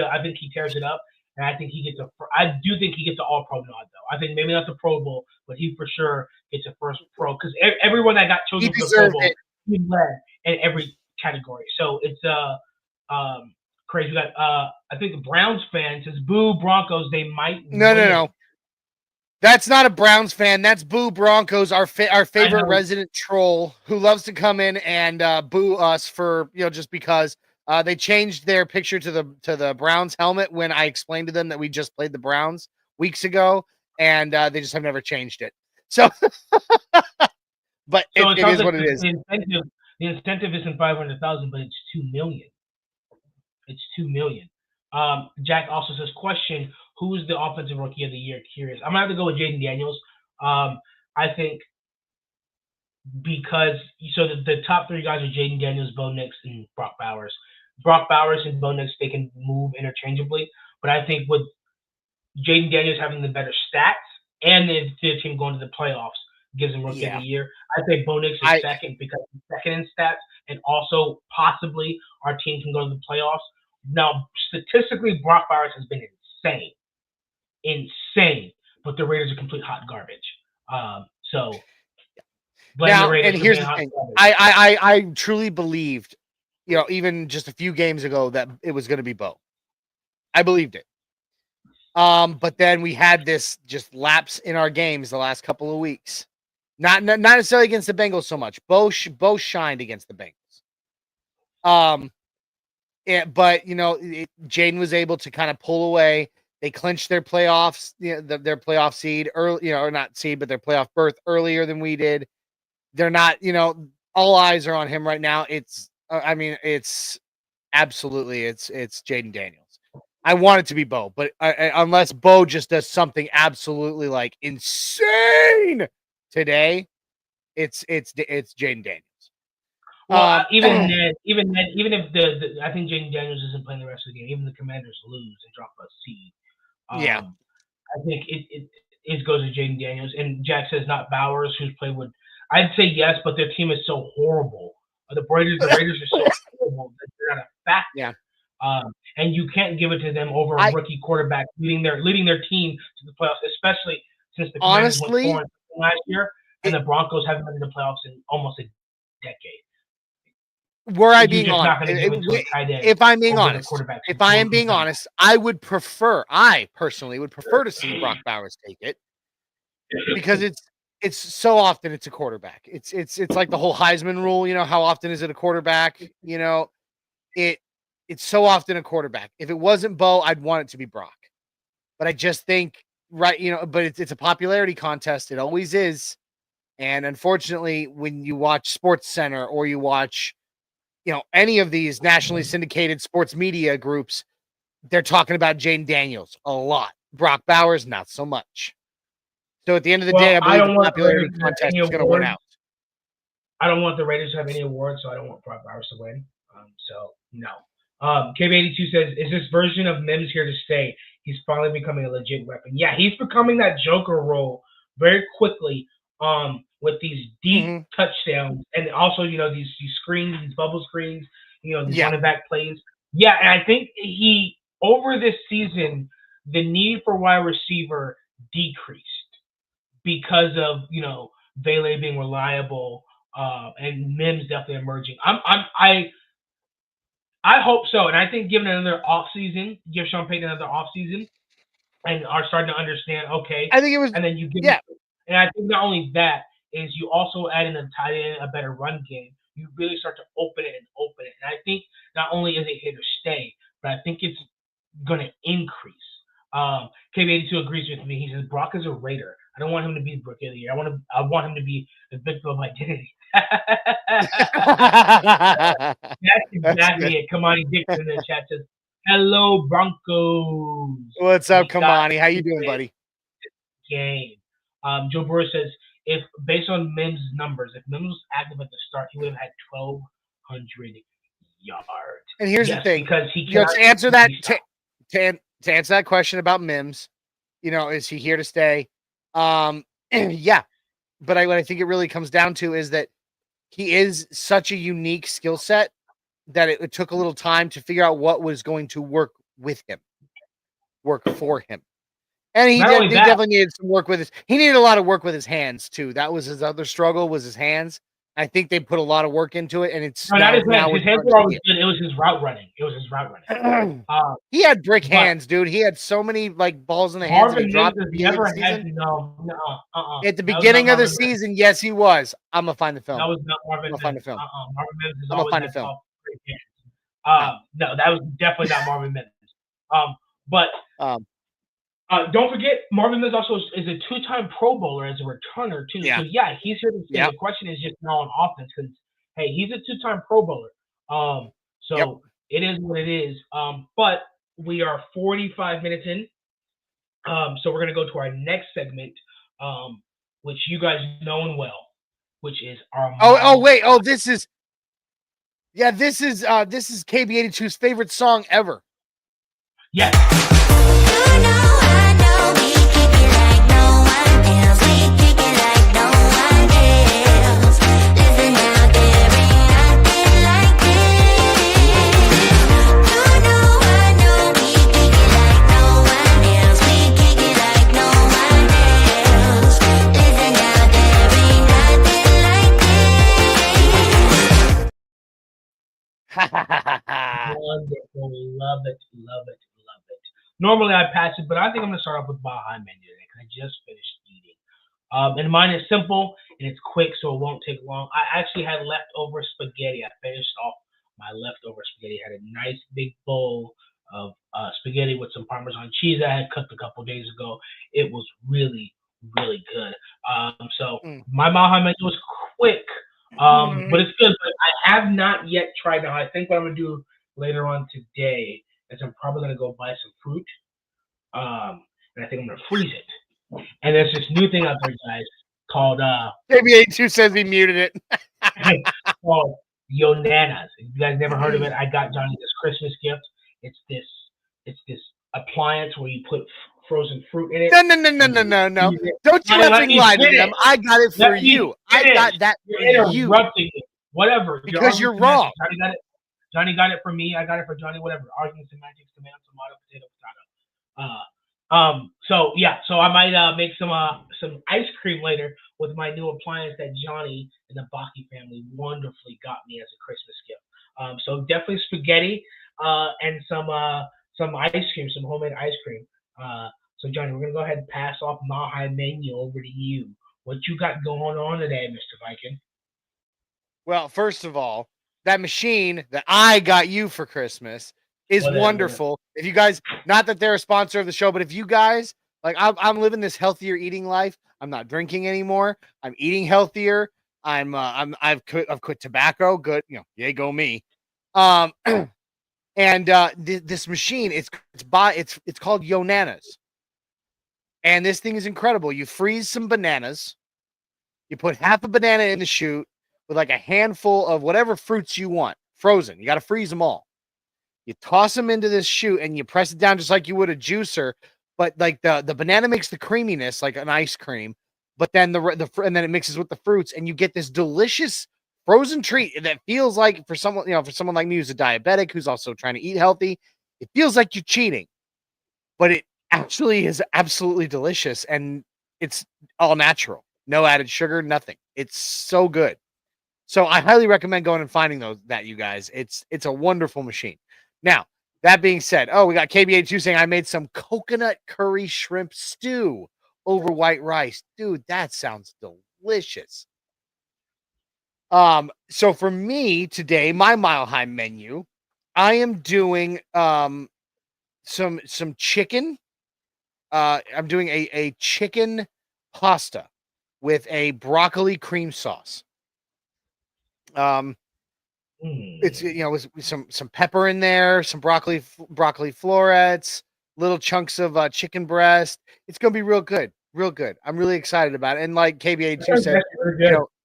tears it up. And I think he gets I do think he gets an All-Pro nod, though. I think maybe not the Pro Bowl, but he for sure gets a first Pro, because everyone that got chosen for the Pro Bowl, he led in every category. So it's crazy. We got I think the Browns fan says, "Boo Broncos, they might." No. That's not a Browns fan. That's Boo Broncos, our favorite resident troll who loves to come in and boo us for just because. They changed their picture to the Browns helmet when I explained to them that we just played the Browns weeks ago, and they just have never changed it. So, but it is what it is. The incentive isn't 500,000, but it's 2 million. It's 2 million. Jack also says, question: who is the offensive rookie of the year? Curious. I'm gonna have to go with Jaden Daniels. I think. Because the top 3 guys are Jaden Daniels, Bo Nix, and Brock Bowers. Brock Bowers and Bo Nix, they can move interchangeably, but I think with Jaden Daniels having the better stats and the team going to the playoffs gives him rookie of the year. I think Bo Nix is second because he's second in stats, and also possibly our team can go to the playoffs. Now, statistically, Brock Bowers has been insane, but the Raiders are complete hot garbage. Now, and here's the thing. I truly believed, even just a few games ago, that it was going to be Bo. I believed it. But then we had this just lapse in our games the last couple of weeks. Not necessarily against the Bengals so much. Bo shined against the Bengals. But Jaden was able to kind of pull away. They clinched their playoffs, their playoff seed early, or not seed, but their playoff berth earlier than we did. They're not, all eyes are on him right now. It's absolutely, it's Jaden Daniels. I want it to be Bo, but unless Bo just does something absolutely like insane today, it's Jaden Daniels. Well, even then, even if I think Jaden Daniels isn't playing the rest of the game, even the Commanders lose and drop a seed. Yeah. I think it goes to Jaden Daniels. And Jack says not Bowers, who's played with. I'd say yes, but their team is so horrible. The Raiders are so horrible that they're not a factor. Yeah. And you can't give it to them over a rookie quarterback leading their team to the playoffs, especially since the Commanders went 4-7 last year, and the Broncos haven't been in the playoffs in almost a decade. Were I being honest, if I'm being honest, I personally would prefer to see Brock Bowers take it because it's so often it's a quarterback. It's like the whole Heisman rule. You know, how often is it a quarterback? You know, it's so often a quarterback. If it wasn't Bo, I'd want it to be Brock. But I just think but it's a popularity contest. It always is. And unfortunately, when you watch Sports Center or you watch any of these nationally syndicated sports media groups, they're talking about Jaden Daniels a lot. Brock Bowers, not so much. So at the end of the day, I believe the popularity contest is going to win out. I don't want the Raiders to have any awards, so I don't want Brock Bowers to win. So no. KB82 says, is this version of Mims here to stay? He's finally becoming a legit weapon. Yeah, he's becoming that Joker role very quickly. With these deep touchdowns and also, these screens, these bubble screens, these running back plays. Yeah, and I think over this season, the need for wide receiver decreased because of, Vele being reliable, and Mims definitely emerging. I hope so, and I think give Sean Payton another offseason, and are starting to understand, okay. I think it was, and then you give and I think not only that is you also add in a tight end, a better run game. You really start to open it. And I think not only is it here to stay, but I think it's going to increase. KB82 agrees with me. He says Brock is a Raider. I don't want him to be the Rookie of the Year. I want him to be the victim of identity. That's exactly it. Kamani Dixon in the chat says, "Hello, Broncos." What's up, Kamani? How you doing, buddy? Game. Joe Burrow says, if based on Mims' numbers, if Mims was active at the start, he would have had 1,200 yards. And here's the thing, because he to answer that to answer that question about Mims, is he here to stay? Yeah, but what I think it really comes down to is that he is such a unique skill set that it took a little time to figure out what was going to work for him. And he definitely needed some work with he needed a lot of work with his hands too. That was his other struggle, was his hands. I think they put a lot of work into it, and it's not his hands. His hands were always good. It was his route running. He had brick hands, dude. He had so many balls in the hands. At the beginning of the season, yes, he was. I'm gonna find the film. That was not Marvin Mims. Find the film. Marvin Mims is I'm gonna find the film. No, that was definitely not Marvin Mims. But don't forget, Marvin Mims also is a 2-time Pro Bowler as a returner too. Yeah. So yeah, he's here to stay. The question is just now on offense because hey, he's a 2-time Pro Bowler. It is what it is. But we are 45 minutes in. So we're gonna go to our next segment, which you guys know and well, which is our this is KB82's favorite song ever. Yes. Wonderful. Love it. Normally I pass it, but I think I'm going to start off with Baja menu today because I just finished eating. And mine is simple and it's quick, so it won't take long. I actually had leftover spaghetti. I finished off my leftover spaghetti. I had a nice big bowl of spaghetti with some Parmesan cheese I had cooked a couple days ago. It was really, really good. So my Baja menu was quick. But it's good. But I have not yet tried it. I think what I'm going to do later on today is I'm probably going to go buy some fruit. And I think I'm going to freeze it. And there's this new thing out there, guys, called... KB82 says he muted it. Yonanas. If you guys never heard of it, I got Johnny this Christmas gift. It's this appliance where you put frozen fruit in it. No. Don't you effing lie to them. I got it for you. I got that for you. Interrupting me. Whatever. Because you're wrong. Johnny got it for me. I got it for Johnny. Whatever. Arguments, semantics, tomato, potato. So I might make some ice cream later with my new appliance that Johnny and the Baki family wonderfully got me as a Christmas gift. So definitely spaghetti and some ice cream, some homemade ice cream. So Johnny, we're gonna go ahead and pass off Mile High Menu over to you. What you got going on today, Mr. Viking? Well, first of all, that machine that I got you for Christmas is wonderful. If you guys, not that they're a sponsor of the show, but if you guys like, I'm living this healthier eating life. I'm not drinking anymore. I'm eating healthier. I've quit tobacco. Good, yay go me. And this machine, it's called Yonanas, and this thing is incredible. You freeze some bananas, you put half a banana in the chute with like a handful of whatever fruits you want, frozen. You got to freeze them all. You toss them into this chute and you press it down just like you would a juicer, but like the banana makes the creaminess like an ice cream, but then and then it mixes with the fruits and you get this delicious frozen treat that feels like for someone like me who's a diabetic who's also trying to eat healthy, it feels like you're cheating, but it actually is absolutely delicious and it's all natural, no added sugar, nothing. It's so good. So I highly recommend going and finding you guys. It's a wonderful machine. Now, that being said, we got KB82 saying I made some coconut curry shrimp stew over white rice. Dude, that sounds delicious. So for me today, my Mile High menu, I am doing some chicken. I'm doing a chicken pasta with a broccoli cream sauce. It's with some pepper in there, some broccoli florets, little chunks of chicken breast. It's gonna be real good. I'm really excited about it. And like KB82 said,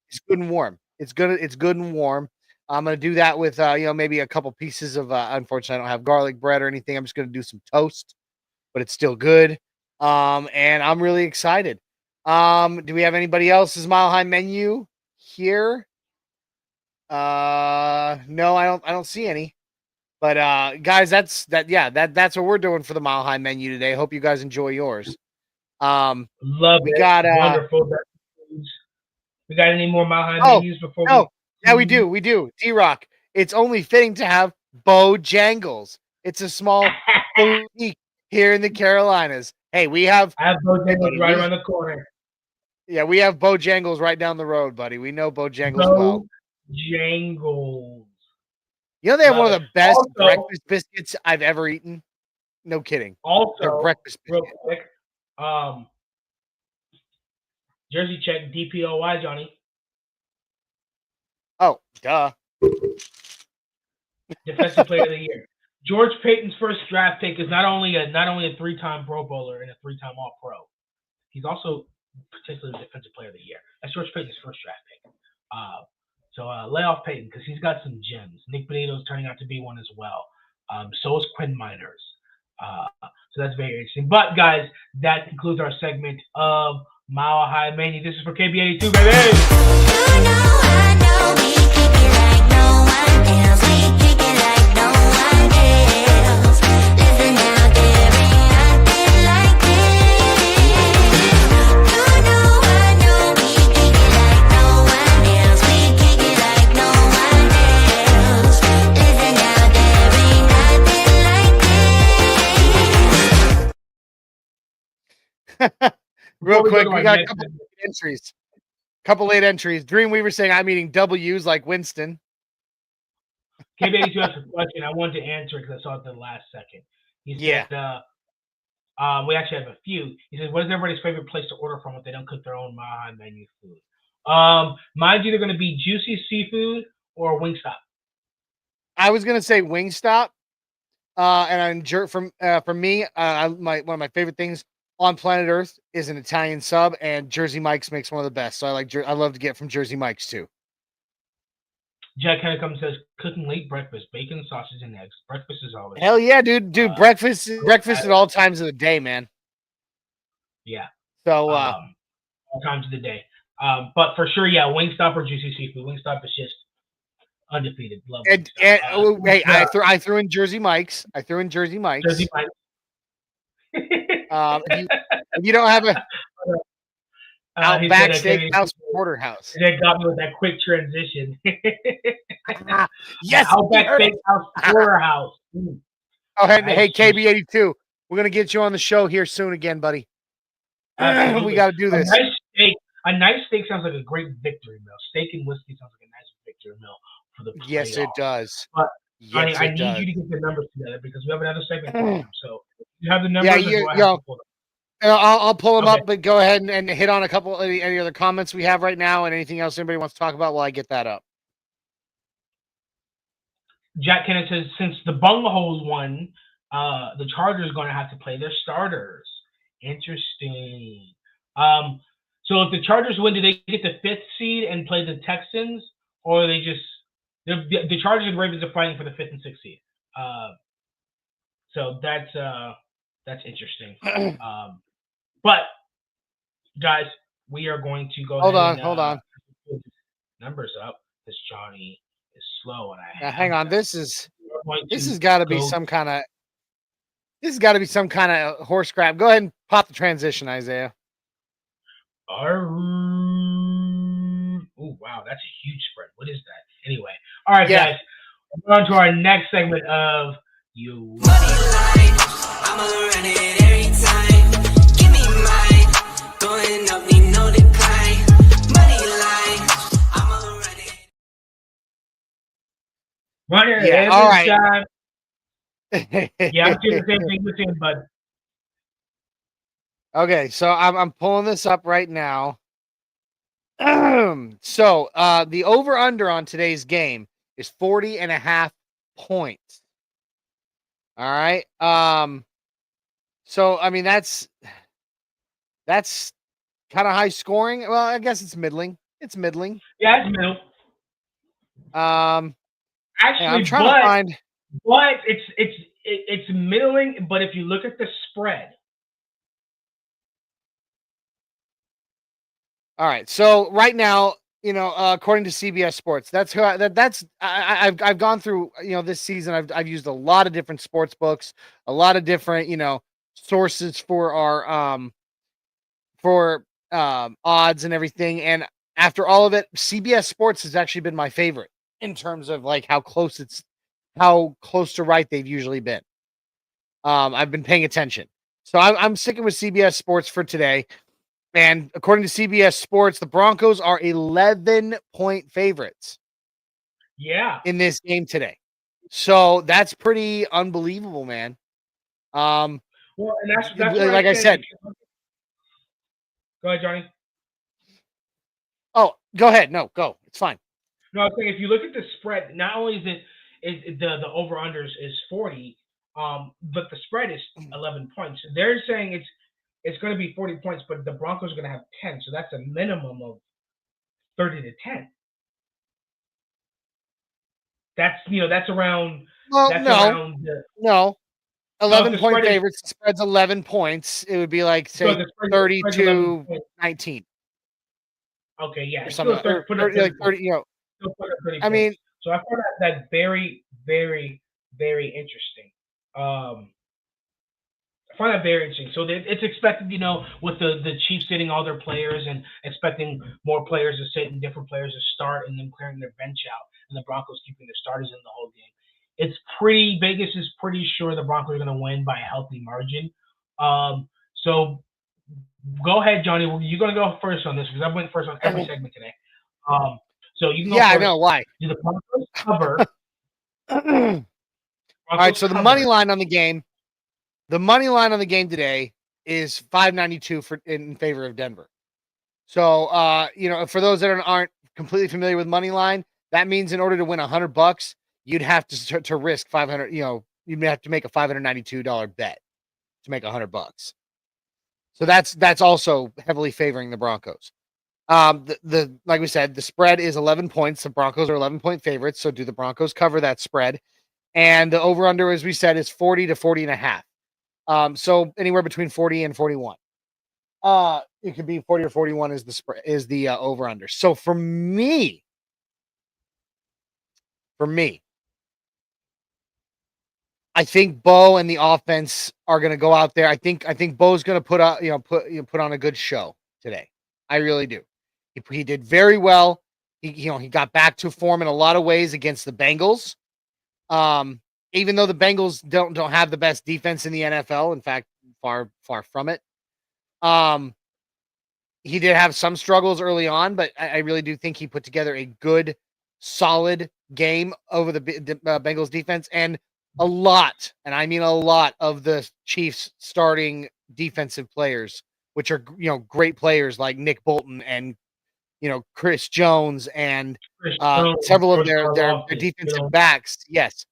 it's good and warm. It's good and warm. I'm gonna do that with maybe a couple pieces of unfortunately I don't have garlic bread or anything. I'm just gonna do some toast, but it's still good. And I'm really excited. Do we have anybody else's Mile High menu here? No, I don't see any. But guys, that's what we're doing for the Mile High menu today. Hope you guys enjoy yours. Love we it. Got wonderful. We got any more Mile High menus before we do. D-Rock. It's only fitting to have Bojangles. It's a small boutique here in the Carolinas. Hey, I have Bojangles right around the corner. Yeah, we have Bojangles right down the road, buddy. We know Bojangles well. Bojangles. They have one of the best breakfast biscuits I've ever eaten. No kidding. Also, their breakfast biscuit. Real quick, jersey check DPOY, Johnny. Oh, duh. Defensive Player of the Year. George Paton's first draft pick is not only a 3-time Pro Bowler and a 3-time All-Pro. He's also potentially the Defensive Player of the Year. That's George Paton's first draft pick. So lay off Peyton because he's got some gems. Nick Benito's turning out to be one as well. So is Quinn Miners. So that's very interesting. But guys, that concludes our segment of Mile High Mania. This is for KB82, baby. I know, we kick it like no one else. We kick it like no one else. Listen out, there ain't nothing like this. I know, we kick it like no one else. We kick it like no one else. Listen out, there ain't nothing like this. Real quick, we got a couple entries. Couple late entries. Dreamweaver saying I'm eating W's like Winston. KB82 asked a question. I wanted to answer it because I saw it the last second. He said, we actually have a few. He says, what is everybody's favorite place to order from if they don't cook their own Mile High menu food? Mine's either going to be Juicy Seafood or Wingstop. I was going to say Wingstop. And for me, one of my favorite things on planet Earth is an Italian sub, and Jersey Mike's makes one of the best. So I love to get from Jersey Mike's too. Jack kind of comes and says, cooking late breakfast, bacon, sausage, and eggs. Breakfast is always Hell yeah, dude. Uh, Breakfast at all times of the day, man. So all times of the day. But for sure, yeah, Wingstop or Juicy Seafood. Wingstop is just undefeated. Love Wingstop. hey, I threw in Jersey Mike's. Jersey Mike's. If you don't have a Outback Steakhouse Porterhouse. That got me with that quick transition. Yes, Outback Steakhouse Porterhouse. Oh, hey, KB82, we're gonna get you on the show here soon again, buddy. We got to do this. A nice steak sounds like a great victory meal. Steak and whiskey sounds like a nice victory meal for the playoffs. Yes, it does. But yes, I need you to get the numbers together because we have another segment for them. So you have the numbers. I'll pull them up, but go ahead and hit on a couple of any other comments we have right now and anything else anybody wants to talk about while I get that up. Jack Kenneth says, since the Bungholes won, the Chargers are going to have to play their starters. Interesting. So if the Chargers win, do they get the 5th seed and play the Texans, or they just the Chargers and Ravens are fighting for the 5th and 6th seed? So that's interesting. But guys, we are going to go. Hold on. Numbers up. This Johnny is slow, and hang on. This has got to be some kind of. This has got to be some kind of horse crap. Go ahead and pop the transition, Isaiah. Oh wow, that's a huge spread. What is that? Anyway, all right, guys. We're on to our next segment of you. Money line, I'ma run it every time. Give me mine, going up, need no decline. Money line, I'ma run it. Run it every time. Yeah, I'm doing the same thing with him, bud. Okay, so I'm pulling this up right now. So the over-under on today's game is 40.5 points. All right. So I mean that's kind of high scoring. Well, I guess it's middling. It's middling. Yeah, it's middle. Actually, I'm trying to find. But it's middling. But if you look at the spread. All right. So right now, according to CBS Sports, that's who I've gone through, this season. I've used a lot of different sports books, a lot of different, sources for our odds and everything. And after all of it, CBS Sports has actually been my favorite in terms of like how close to right they've usually been. I've been paying attention. So I'm sticking with CBS Sports for today. And according to CBS Sports, the Broncos are 11-point favorites. Yeah. In this game today. So that's pretty unbelievable, man. Well, and that's like I said. Go ahead, Johnny. Oh, go ahead. No, go. It's fine. No, I'm saying if you look at the spread, not only is the over-unders is 40, but the spread is 11 points. They're saying it's going to be 40 points, but the Broncos are going to have 10, so that's a minimum of 30 to 10. That's around. Well, that's no. 11-point favorites. The spread's 11 points. It would be like say 32-19. Okay, yeah. Or something. Put 30, I mean, so I found that very, very, very interesting. I find that very interesting. So it's expected, with the Chiefs sitting all their players and expecting more players to sit and different players to start and then clearing their bench out, and the Broncos keeping their starters in the whole game. Vegas is pretty sure the Broncos are going to win by a healthy margin. So go ahead, Johnny. You're going to go first on this because I went first on every segment today. So you can go first. I know why. Do the Broncos cover? All right. So the money line on the game. The money line on the game today is 592 in favor of Denver. So, for those that aren't completely familiar with money line, that means in order to win $100, you'd have to risk 500. You'd have to make a $592 bet to make $100. So that's also heavily favoring the Broncos. The like we said, the spread is 11 points. The Broncos are 11-point favorites. So do the Broncos cover that spread? And the over under, as we said, is 40 to 40 and a half. So anywhere between 40 and 41. It could be 40 or 41 is the spread, is the over under. So for me, I think Bo and the offense are going to go out there. I think Bo's going to put on a good show today. I really do. He did very well. He got back to form in a lot of ways against the Bengals. Even though the Bengals don't have the best defense in the NFL, in fact, far from it. He did have some struggles early on, but I really do think he put together a good, solid game over the Bengals defense, and a lot, and I mean a lot, of the Chiefs starting defensive players, which are great players like Nick Bolton and Chris Jones and Chris Jones, several of George their Karlaftis, defensive backs. Yes,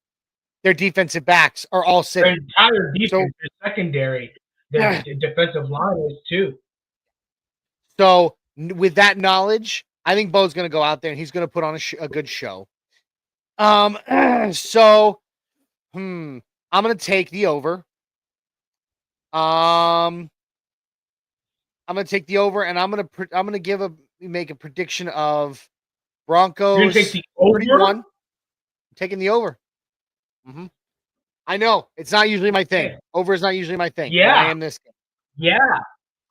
their defensive backs are all their sitting. entire defense, So their secondary, their defensive line is too. So with that knowledge, I think Bo's going to go out there and he's going to put on a good show. So I'm going to take the over. I'm going to take the over, and I'm going to make a prediction of Broncos. You're going to take the over? 31. I'm taking the over. Mm-hmm. I know it's not usually my thing. Over is not usually my thing. Yeah, but I am this game. Yeah.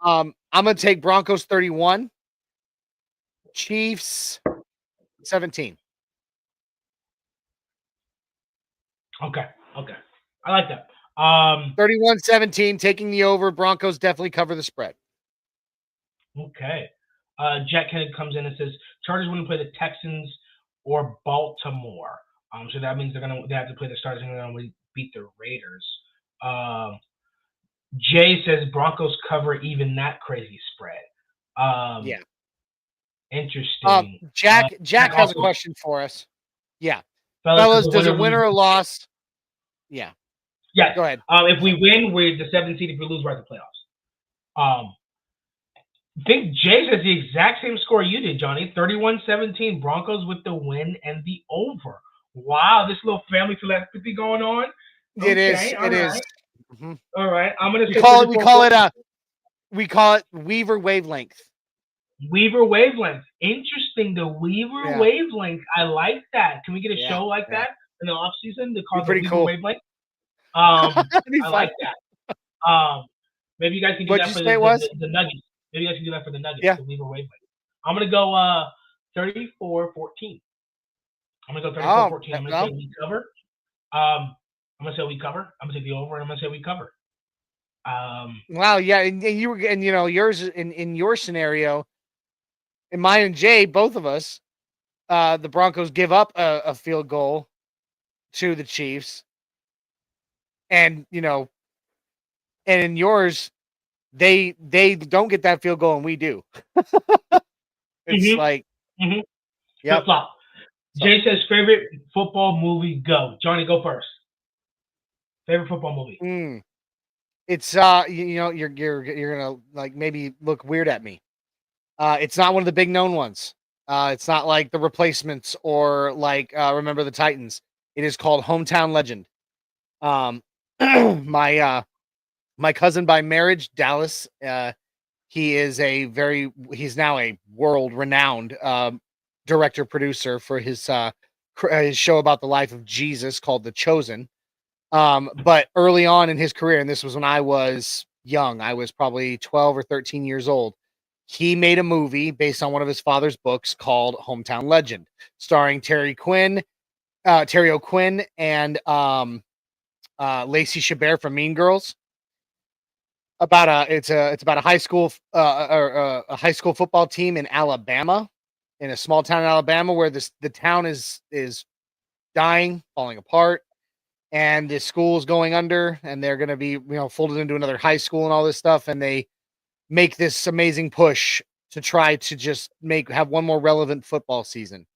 I'm going to take Broncos 31, Chiefs 17. Okay. I like that. 31-17, taking the over. Broncos definitely cover the spread. Okay. Jack Kennedy comes in and says Chargers wouldn't play the Texans or Baltimore. So that means they have to play the Stars and they're going to beat the Raiders. Jay says Broncos cover even that crazy spread. Yeah. Interesting. Jack has also, a question for us. Yeah. Fellas, Does a win or a loss? Yeah. Yes. Go ahead. If we win, we're the 7th seed. If we lose, we're at the playoffs. I think Jay says the exact same score you did, Johnny. 31-17, Broncos with the win and the over. Wow, this little family philanthropy going on. Okay, it is. Mm-hmm. All right, I'm gonna. We call it Weaver wavelength. Weaver wavelength. Interesting. The Weaver wavelength. I like that. Can we get a show like that in the off season? They call it the Weaver wavelength. I like that. Maybe you guys can do that for the Nuggets. Maybe you guys can do that for the Nuggets. Yeah. The Weaver wavelength. I'm gonna go 34-14. I'm gonna go 34-14. I'm gonna say we cover. I'm gonna say we cover. I'm gonna say the over, and I'm gonna say we cover. Wow, yeah, and yours in your scenario, and mine and Jay, both of us, the Broncos give up a field goal to the Chiefs, and and in yours, they don't get that field goal, and we do. It's like, yeah. Jay says favorite football movie. Go, Johnny. Go first. Favorite football movie. It's you're gonna like maybe look weird at me. It's not one of the big known ones. It's not like The Replacements or like Remember the Titans. It is called Hometown Legend. My cousin by marriage, Dallas. He's now a world renowned director producer for his show about the life of Jesus called The Chosen. But early on in his career, and this was when I was young, I was probably 12 or 13 years old, he made a movie based on one of his father's books called Hometown Legend, starring Terry O'Quinn, and Lacey Chabert from Mean Girls. It's about a high school a high school football team in Alabama, in a small town in Alabama, where the town is dying, falling apart, and the school is going under, and they're going to be folded into another high school and all this stuff, and they make this amazing push to try to just have one more relevant football season.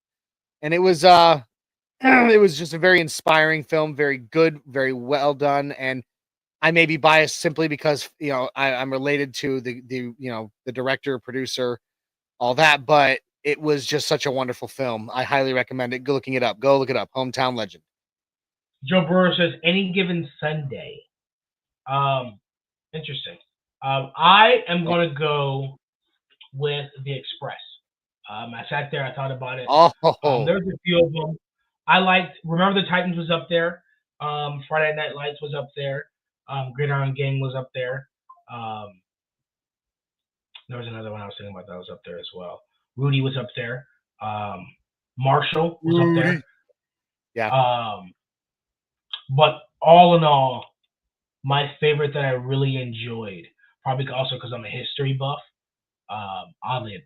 And it was just a very inspiring film, very good, very well done. And I may be biased simply because I'm related to the director, producer, all that, but it was just such a wonderful film. I highly recommend it. Go looking it up. Go look it up. Hometown Legend. Joe Burrow says any given Sunday. Interesting. I am going to go with The Express. I sat there, I thought about it. Oh, There's a few of them. I liked Remember the Titans was up there. Friday Night Lights was up there. Gridiron Gang was up there. There was another one I was thinking about that was up there as well. Rudy was up there. Marshall was up there. yeah. But all in all, my favorite that I really enjoyed, probably also because I'm a history buff, oddly,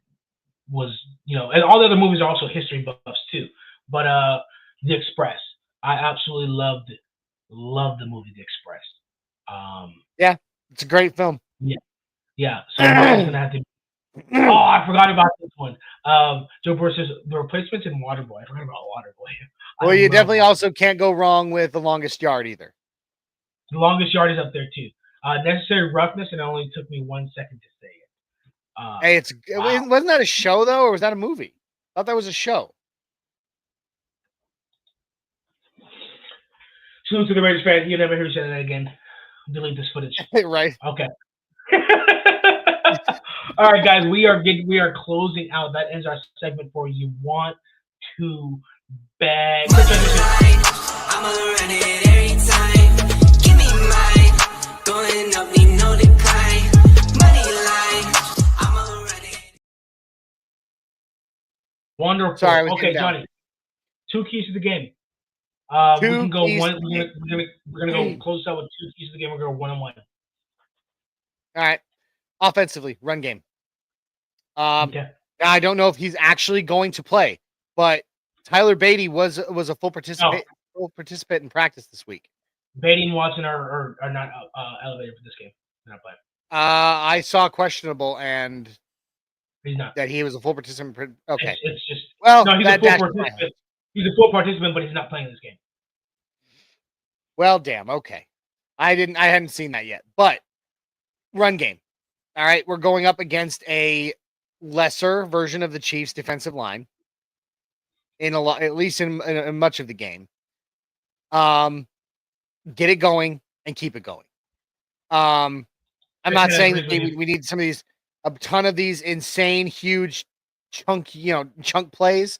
was, and all the other movies are also history buffs too. But The Express, I absolutely loved the movie The Express. Yeah, it's a great film. Yeah. So mine's gonna have to. Oh, I forgot about this one. Joe Burrow says The Replacements in Waterboy. I forgot about Waterboy. Well, you definitely also can't go wrong with The Longest Yard either. The Longest Yard is up there too. Necessary Roughness, and it only took me 1 second to say it. Hey, wasn't that a show though, or was that a movie? I thought that was a show. Salute to the Raiders fan. You never hear me say that again. Delete this footage. Right. Okay. All right, guys. We are closing out. That ends our segment for You Want to Bag. I'ma run it every time. Give me mine. Going up, need no decline. Money line. I'ma run it. Wonderful. Sorry, I was Okay, getting down. Johnny. 2 keys to the game. We Two can go keys one. to the We're gonna go close out with 2 keys to the game. We're gonna go 1-on-1. All right. Offensively, run game. Okay. Now I don't know if he's actually going to play, but Tyler Beatty was a full participant in practice this week. Beatty and Watson are not elevated for this game. They're not playing. I saw questionable and He's not. that he was a full participant. Okay. It's just Well, no. He's that a full dashed my participant. head. He's a full participant, but he's not playing this game. Well, damn. Okay. I hadn't seen that yet, but run game. All right. We're going up against a lesser version of the Chiefs defensive line in a lot, at least in much of the game. Get it going and keep it going. I'm not saying that we need some of these, a ton of these insane, huge chunk plays,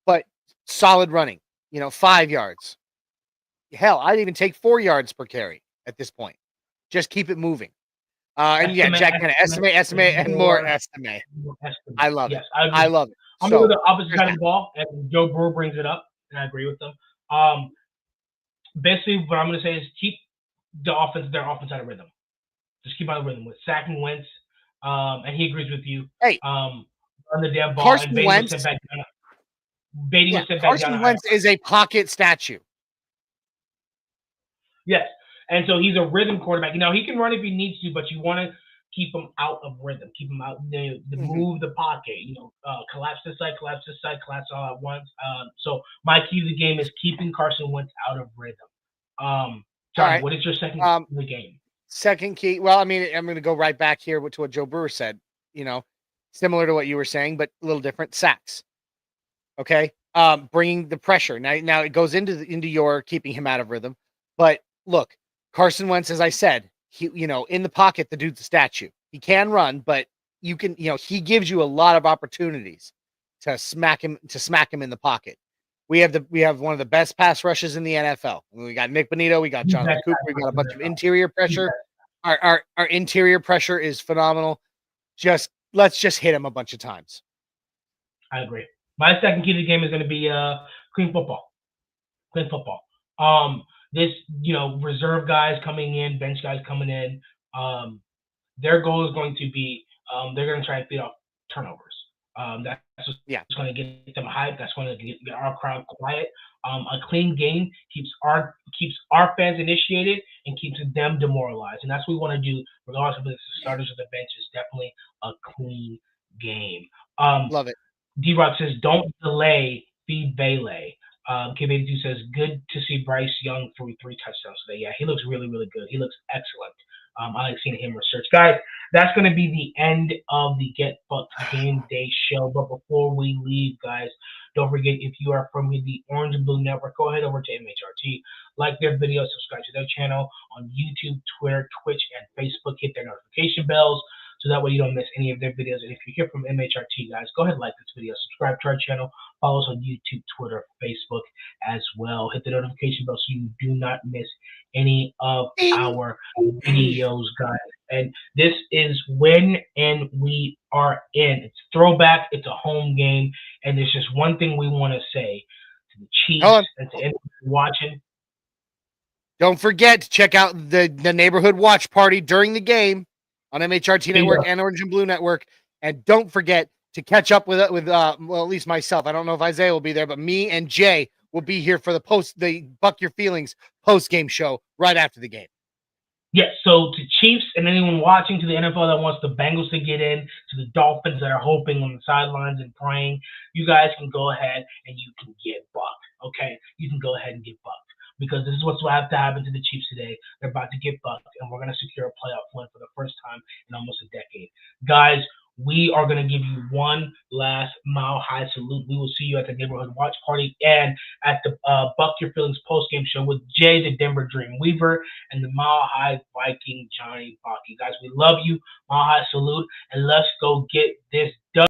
but solid running, 5 yards. Hell, I'd even take 4 yards per carry at this point. Just keep it moving. And yeah, Jack Hanna, estimate, and more estimate. I love it. I love it. I'm going to the opposite side of the ball, and Joe Burrow brings it up, and I agree with them. Basically, what I'm going to say is keep their offense out of rhythm. Just keep out of rhythm with sacking Wentz, and he agrees with you. Hey, on the damn ball. Carson and Beatty Wentz. was sent back down. Beatty was sent back Carson down. Wentz is a pocket statue. Yes, and so he's a rhythm quarterback. He can run if he needs to, but you want to keep him out of rhythm. Keep him out. Move the pocket. Collapse this side, collapse all at once. So my key to the game is keeping Carson Wentz out of rhythm. John, right. What is your second key to the game? Second key. Well, I mean, I'm going to go right back here to what Joe Brewer said. Similar to what you were saying, but a little different. Sacks. Okay. Bringing the pressure. Now it goes into your keeping him out of rhythm. But look, Carson Wentz, as I said, he, in the pocket, the dude's a statue. He can run, but you can, he gives you a lot of opportunities to smack him in the pocket. We have one of the best pass rushes in the NFL. We got Nick Bonito, we got Jonathan Cooper, we got a bunch of interior pressure. Our interior pressure is phenomenal. Let's just hit him a bunch of times. I agree. My second key to the game is going to be clean football. Clean football. This, reserve guys coming in, bench guys coming in, their goal is going to be they're going to try and feed off turnovers. That's just going to get them hyped. That's going to get our crowd quiet. A clean game keeps our fans initiated and keeps them demoralized, and that's what we want to do, regardless of if it's the starters or the bench. Is definitely a clean game. Love it. D-Rock says, "Don't delay, feed Bailey." K82 says, "Good to see Bryce Young threw 3 touchdowns today." Yeah, he looks really, really good. He looks excellent. I like seeing him research. Guys, that's going to be the end of the Get Bucked Game Day show. But before we leave, guys, don't forget, if you are from the Orange and Blue Network, go ahead over to MHRT, like their videos, subscribe to their channel on YouTube, Twitter, Twitch, and Facebook. Hit their notification bells so that way you don't miss any of their videos. And if you're here from MHRT, guys, go ahead and like this video, subscribe to our channel, follow us on YouTube, Twitter, Facebook as well. Hit the notification bell so you do not miss any of our videos, guys. And this is Win and We Are In. It's throwback, it's a home game, and there's just one thing we want to say to the Chiefs and to anyone watching. Don't forget to check out the neighborhood watch party during the game on MHRT Network and Orange and Blue Network. And don't forget to catch up with well, at least myself. I don't know if Isaiah will be there, but me and Jay will be here for the Buck Your Feelings post-game show right after the game. Yes, so to Chiefs and anyone watching, to the NFL that wants the Bengals to get in, to the Dolphins that are hoping on the sidelines and praying, you guys can go ahead and you can get bucked, okay? You can go ahead and get bucked because this is what's going to have to happen to the Chiefs today. They're about to get bucked, and we're going to secure a playoff win for the first time in almost a decade. Guys, we are going to give you one last mile-high salute. We will see you at the neighborhood watch party and at the Buck Your Feelings post-game show with Jay the Denver Dream Weaver and the Mile High Viking Johnny Baki. Guys, we love you. Mile High salute, and let's go get this done.